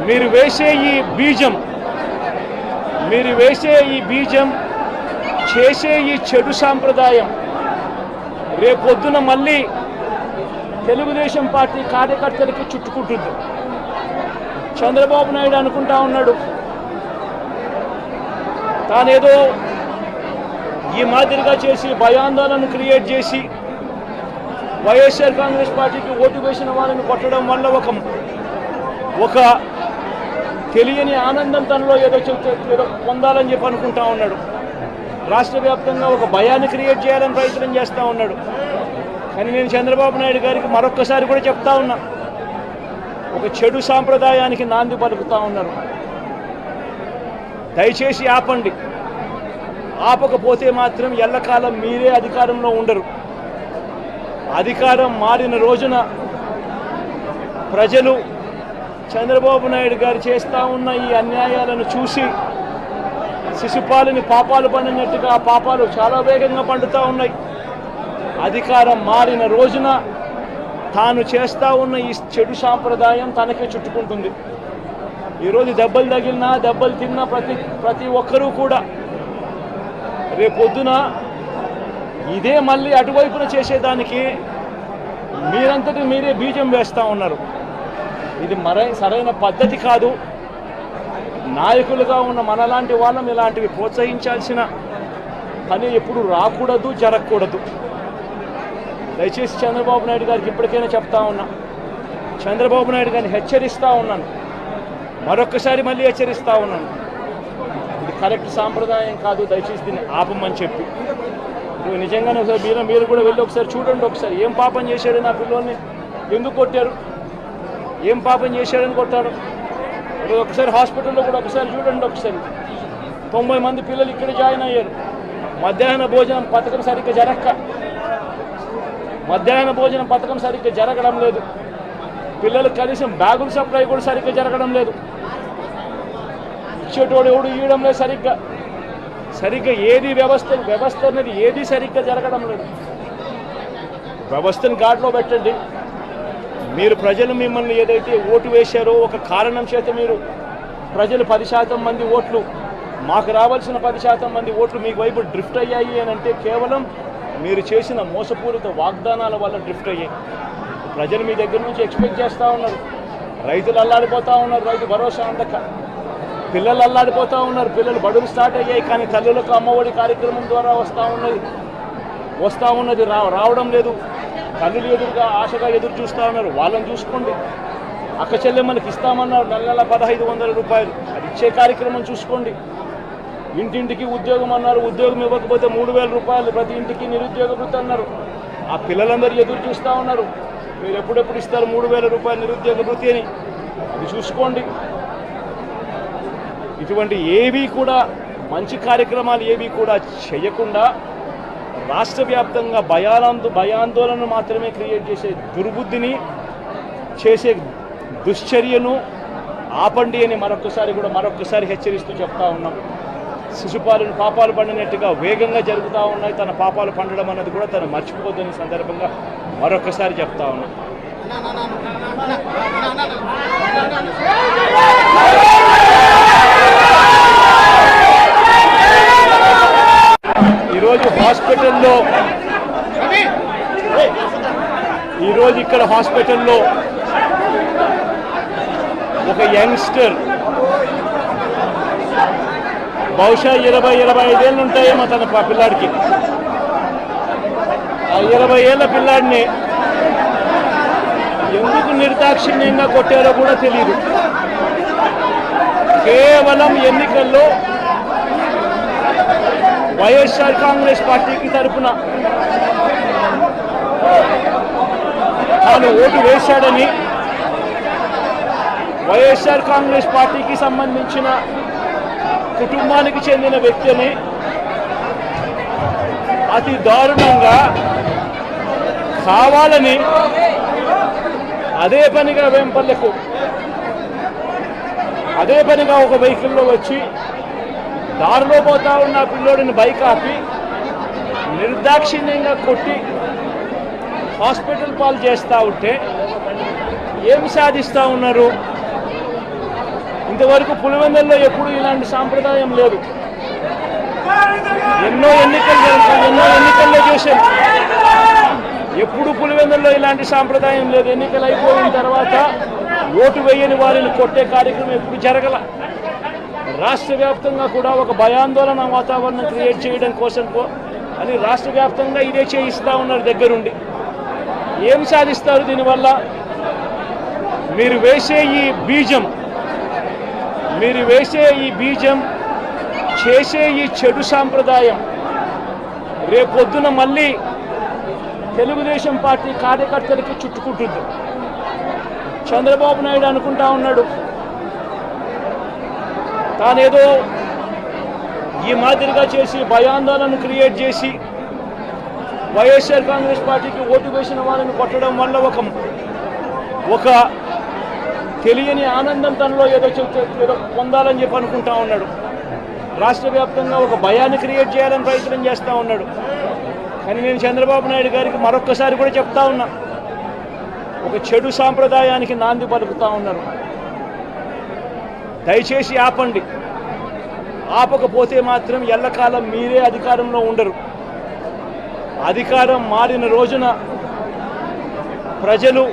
మీరు వేసే ఈ బీజం చేసే ఈ చెడు సాంప్రదాయం రేపొద్దున మళ్ళీ తెలుగుదేశం పార్టీ కార్యకర్తలకి చుట్టుకుంటుంది. చంద్రబాబు నాయుడు అనుకుంటా ఉన్నాడు తానేదో ఈ మాదిరిగా చేసి భయాందోళన క్రియేట్ చేసి వైఎస్ఆర్ కాంగ్రెస్ పార్టీకి ఓటు వేసిన వాళ్ళని కొట్టడం వల్ల ఒక తెలియని ఆనందం తనలో ఏదో పొందాలని చెప్పి అనుకుంటా ఉన్నాడు. రాష్ట్ర వ్యాప్తంగా ఒక భయాన్ని క్రియేట్ చేయాలని ప్రయత్నం చేస్తూ ఉన్నాడు. కానీ నేను చంద్రబాబు నాయుడు గారికి మరొక్కసారి కూడా చెప్తా ఉన్నా, ఒక చెడు సాంప్రదాయానికి నాంది పలుకుతూ ఉన్నారు. దయచేసి ఆపండి. ఆపకపోతే మాత్రం ఎల్లకాలం మీరే అధికారంలో ఉండరు. అధికారం మారిన రోజున ప్రజలు చంద్రబాబు నాయుడు గారు చేస్తూ ఉన్న ఈ అన్యాయాలను చూసి శిశుపాలని పాపాలు పండినట్టుగా ఆ పాపాలు చాలా వేగంగా పండుతూ ఉన్నాయి. అధికారం మారిన రోజున తాను చేస్తూ ఉన్న ఈ చెడు సాంప్రదాయం తనకే చుట్టుకుంటుంది. ఈరోజు దెబ్బలు తగిలినా దెబ్బలు తిన్నా ప్రతి ఒక్కరూ కూడా రేపొద్దున ఇదే మళ్ళీ అటువైపున చేసేదానికి మీరంతటి మీరే బీజం వేస్తూ ఉన్నారు. ఇది సరైన పద్ధతి కాదు. నాయకులుగా ఉన్న మనలాంటి వాళ్ళం ఇలాంటివి ప్రోత్సహించాల్సిన పని ఎప్పుడు రాకూడదు, జరగకూడదు. దయచేసి చంద్రబాబు నాయుడు గారికి ఇప్పటికైనా చెప్తా ఉన్నా, చంద్రబాబు నాయుడు గారిని హెచ్చరిస్తూ ఉన్నాను, మరొక్కసారి మళ్ళీ హెచ్చరిస్తూ ఉన్నాను. ఇది కరెక్ట్ సాంప్రదాయం కాదు, దయచేసి దీన్ని ఆపమని చెప్పి. నిజంగానే ఒకసారి మీరు కూడా వెళ్ళి ఒకసారి చూడండి. ఒకసారి ఏం పాపం చేశాడు నా పిల్లోని, ఎందుకు కొట్టారు, ఏం పాపం చేశాడని కొట్టాడు. ఒకసారి హాస్పిటల్లో కూడా ఒకసారి చూడండి. ఒకసారి 90 మంది పిల్లలు ఇక్కడ జాయిన్ అయ్యారు. మధ్యాహ్న భోజనం పథకం సరిగ్గా జరగడం లేదు. పిల్లలకు కనీసం బ్యాగుల సప్లై కూడా సరిగ్గా జరగడం లేదు. ఇచ్చేటోడు ఎవడు ఇవ్వడం లేదు సరిగ్గా ఏది వ్యవస్థ అనేది ఏది సరిగ్గా జరగడం లేదు. వ్యవస్థను గాడిలో పెట్టండి. మీరు ప్రజలు మిమ్మల్ని ఏదైతే ఓటు వేశారో ఒక కారణం చేత మీరు ప్రజలు 10% మంది ఓట్లు మాకు రావాల్సిన 10% మంది ఓట్లు మీకు వైపు డ్రిఫ్ట్ అయ్యాయి అని అంటే కేవలం మీరు చేసిన మోసపూరిత వాగ్దానాల వల్ల డ్రిఫ్ట్ అయ్యాయి. ప్రజలు మీ దగ్గర నుంచి ఎక్స్పెక్ట్ చేస్తూ ఉన్నారు. రైతులు అల్లాడిపోతూ ఉన్నారు, రైతు భరోసా అందక. పిల్లలు అల్లాడిపోతూ ఉన్నారు, పిల్లలు బడులు స్టార్ట్ అయ్యాయి, కానీ తల్లులకు అమ్మఒడి కార్యక్రమం ద్వారా వస్తూ ఉన్నది రావడం లేదు. తల్లులు ఎదురుగా ఆశగా ఎదురు చూస్తూ ఉన్నారు, వాళ్ళని చూసుకోండి. అక్క చెల్లెమ్మలకి ఇస్తామన్నారు నెల 1500 రూపాయలు, అది ఇచ్చే కార్యక్రమం చూసుకోండి. ఇంటింటికి ఉద్యోగం అన్నారు, ఉద్యోగం ఇవ్వకపోతే 3000 రూపాయలు ప్రతి ఇంటికి నిరుద్యోగ వృత్తి అన్నారు. ఆ పిల్లలందరూ ఎదురు చూస్తూ ఉన్నారు, మీరు ఎప్పుడెప్పుడు ఇస్తారు 3000 రూపాయలు నిరుద్యోగ వృత్తి అని, అది చూసుకోండి. ఇటువంటి ఏవి కూడా మంచి కార్యక్రమాలు ఏవి కూడా చేయకుండా రాష్ట్ర వ్యాప్తంగా భయాందోళన మాత్రమే క్రియేట్ చేసే దుర్బుద్ధిని చేసే దుశ్చర్యను ఆపండి అని మరొకసారి హెచ్చరిస్తూ చెప్తా ఉన్నాం. శిశుపాలను పాపాలు పండినట్టుగా వేగంగా జరుగుతూ ఉన్నాయి. తన పాపాలు పండడం అన్నది కూడా తను మర్చిపోద్దని సందర్భంగా మరొకసారి చెప్తా ఉన్నాం. ఈరోజు ఇక్కడ హాస్పిటల్లో ఒక యంగ్స్టర్ బహుశా 20-25 ఏళ్ళు ఉంటాయేమో తన పిల్లాడికి. ఆ 20 ఏళ్ళ పిల్లాడిని ఎందుకు నిర్దాక్షిణ్యంగా కొట్టారో కూడా తెలియదు. కేవలం ఎన్నికల్లో వైఎస్ఆర్ కాంగ్రెస్ పార్టీకి తరఫున తాను ఓటు వేశాడని, వైఎస్ఆర్ కాంగ్రెస్ పార్టీకి సంబంధించిన కుటుంబానికి చెందిన వ్యక్తిని అతి దారుణంగా కావాలని అదే పనిగా వేంపల్లెకు ఒక వెహికల్లో వచ్చి దారిలో పోతా ఉన్న పిల్లోడిని బైక్ ఆపి నిర్దాక్షిణ్యంగా కొట్టి హాస్పిటల్ పాలు చేస్తూ ఉంటే ఏమి సాధిస్తూ ఉన్నారు? ఇంతవరకు పులివెందుల్లో ఎప్పుడు ఇలాంటి సాంప్రదాయం లేదు. ఎన్నో ఎన్నికల్లో చేశాం, ఎప్పుడు పులివెందుల్లో ఇలాంటి సాంప్రదాయం లేదు. ఎన్నికలు అయిపోయిన తర్వాత ఓటు వేయని వారిని కొట్టే కార్యక్రమం ఎప్పుడు జరగల. రాష్ట్ర వ్యాప్తంగా కూడా ఒక భయాందోళన వాతావరణం క్రియేట్ చేయడం కోసం అని రాష్ట్ర వ్యాప్తంగా ఇదే చేయిస్తూ ఉన్నారు దగ్గరుండి. ఏం సాధిస్తారు దీనివల్ల? మీరు వేసే ఈ బీజం చేసే ఈ చెడు సాంప్రదాయం రేపొద్దున మళ్ళీ తెలుగుదేశం పార్టీ కార్యకర్తలకి చుట్టుకుంటుంది. చంద్రబాబు నాయుడు అనుకుంటా ఉన్నాడు తానేదో ఈ మాదిరిగా చేసి భయాందోళన క్రియేట్ చేసి వైఎస్ఆర్ కాంగ్రెస్ పార్టీకి ఓటు వేసిన వాళ్ళని కొట్టడం వల్ల ఒక తెలియని ఆనందం తనలో ఏదో పొందాలని చెప్పి అనుకుంటా ఉన్నాడు. రాష్ట్ర వ్యాప్తంగా ఒక భయాన్ని క్రియేట్ చేయాలని ప్రయత్నం చేస్తూ ఉన్నాడు. కానీ నేను చంద్రబాబు నాయుడు గారికి మరొక్కసారి కూడా చెప్తా ఉన్నా, ఒక చెడు సాంప్రదాయానికి నాంది పలుకుతూ ఉన్నారు. దయచేసి ఆపండి. ఆపకపోతే మాత్రం ఎల్లకాలం మీరే అధికారంలో ఉండరు. అధికారం మారిన రోజున ప్రజలు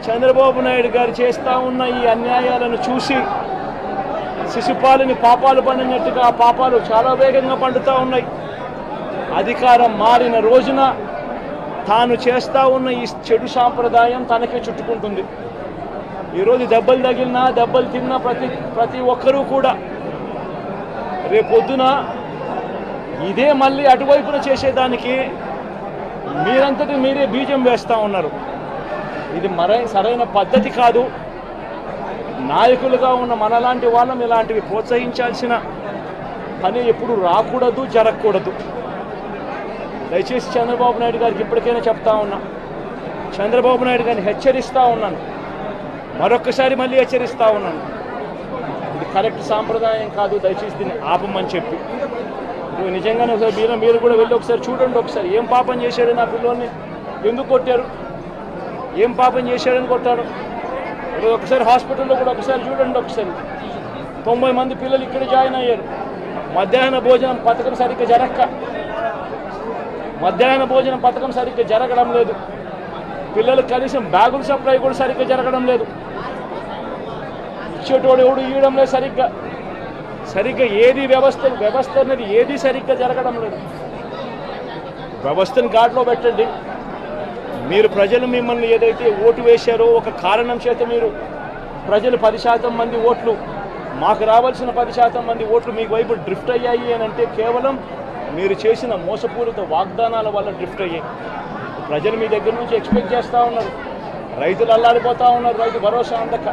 చంద్రబాబు నాయుడు గారు చేస్తూ ఉన్న ఈ అన్యాయాలను చూసి శిశుపాలని పాపాలు పండినట్టుగా ఆ పాపాలు చాలా వేగంగా పండుతూ ఉన్నాయి. అధికారం మారిన రోజున తాను చేస్తూ ఉన్న ఈ చెడు సాంప్రదాయం తనకే చుట్టుకుంటుంది. ఈరోజు దెబ్బలు తగిలినా దెబ్బలు తిన్నా ప్రతి ఒక్కరూ కూడా రేపొద్దున ఇదే మళ్ళీ అటువైపున చేసేదానికి మీరంతటి మీరే బీజం వేస్తూ ఉన్నారు. ఇది సరైన పద్ధతి కాదు. నాయకులుగా ఉన్న మనలాంటి వాళ్ళం ఇలాంటివి ప్రోత్సహించాల్సిన పని ఎప్పుడు రాకూడదు, జరగకూడదు. దయచేసి చంద్రబాబు నాయుడు గారికి ఇప్పటికైనా చెప్తా ఉన్నా, చంద్రబాబు నాయుడు గారిని హెచ్చరిస్తూ ఉన్నాను, మరొక్కసారి మళ్ళీ హెచ్చరిస్తూ ఉన్నాను. ఇది కరెక్ట్ సాంప్రదాయం కాదు, దయచేసి దీన్ని ఆపమని చెప్పి. నిజంగానే ఒకసారి మీరు కూడా వెళ్ళి ఒకసారి చూడండి. ఒకసారి ఏం పాపం చేశాడు నా పిల్లోని, ఎందుకు కొట్టారు, ఏం పాపం చేశాడని కొట్టాడు. ఒకసారి హాస్పిటల్లో కూడా ఒకసారి చూడండి. ఒకసారి 90 మంది పిల్లలు ఇక్కడ జాయిన్ అయ్యారు. మధ్యాహ్న భోజనం పథకం సరిగ్గా జరగడం లేదు. పిల్లలకు కనీసం బ్యాగుల సప్లై కూడా సరిగ్గా జరగడం లేదు. ఇచ్చేటోడు ఎవడు ఇవ్వడం లేదు సరిగ్గా ఏది వ్యవస్థ అనేది ఏది సరిగ్గా జరగడం లేదు. వ్యవస్థను గాడిలో పెట్టండి. మీరు ప్రజలు మిమ్మల్ని ఏదైతే ఓటు వేశారో ఒక కారణం చేత మీరు ప్రజలు 10% మంది ఓట్లు మాకు రావాల్సిన 10% మంది ఓట్లు మీకు వైపు డ్రిఫ్ట్ అయ్యాయి అని అంటే కేవలం మీరు చేసిన మోసపూరిత వాగ్దానాల వల్ల డ్రిఫ్ట్ అయ్యాయి. ప్రజలు మీ దగ్గర నుంచి ఎక్స్పెక్ట్ చేస్తూ ఉన్నారు. రైతులు అల్లాడిపోతూ ఉన్నారు, రైతు భరోసా అందక.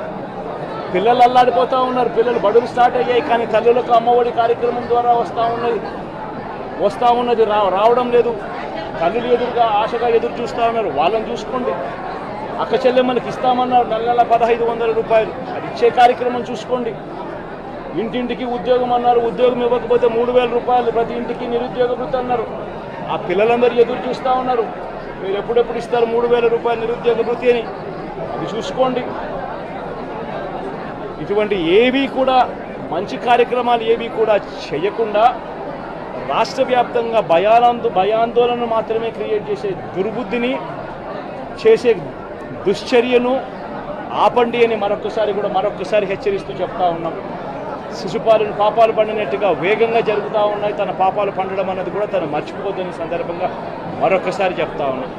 పిల్లలు అల్లాడిపోతూ ఉన్నారు, పిల్లలు బడులు స్టార్ట్ అయ్యాయి కానీ తల్లులకు అమ్మఒడి కార్యక్రమం ద్వారా వస్తూ ఉన్నది రావడం లేదు. తల్లులు ఎదురుగా ఆశగా ఎదురు చూస్తూ ఉన్నారు. వాళ్ళని చూసుకోండి. అక్క చెల్లెమ్మలకి ఇస్తామన్నారు నెల 1500 రూపాయలు, అది ఇచ్చే కార్యక్రమం చూసుకోండి. ఇంటింటికి ఉద్యోగం అన్నారు, ఉద్యోగం ఇవ్వకపోతే 3000 రూపాయలు ప్రతి ఇంటికి నిరుద్యోగ వృత్తి అన్నారు. ఆ పిల్లలందరూ ఎదురు చూస్తూ ఉన్నారు, మీరు ఎప్పుడెప్పుడు ఇస్తారు 3000 రూపాయలు నిరుద్యోగ వృత్తి అని. అది చూసుకోండి. ఇటువంటి ఏవి కూడా మంచి కార్యక్రమాలు ఏవి కూడా చేయకుండా రాష్ట్ర వ్యాప్తంగా భయాందోళన మాత్రమే క్రియేట్ చేసే దుర్బుద్ధిని చేసే దుశ్చర్యను ఆపండి అని మరొక్కసారి హెచ్చరిస్తూ చెప్తా ఉన్నాం. శిశుపాలను పాపాలు పండినట్టుగా వేగంగా జరుగుతూ ఉన్నాయి. తన పాపాలు పండడం అన్నది కూడా తను మర్చిపోదని సందర్భంగా మరొక్కసారి చెప్తా ఉన్నాం.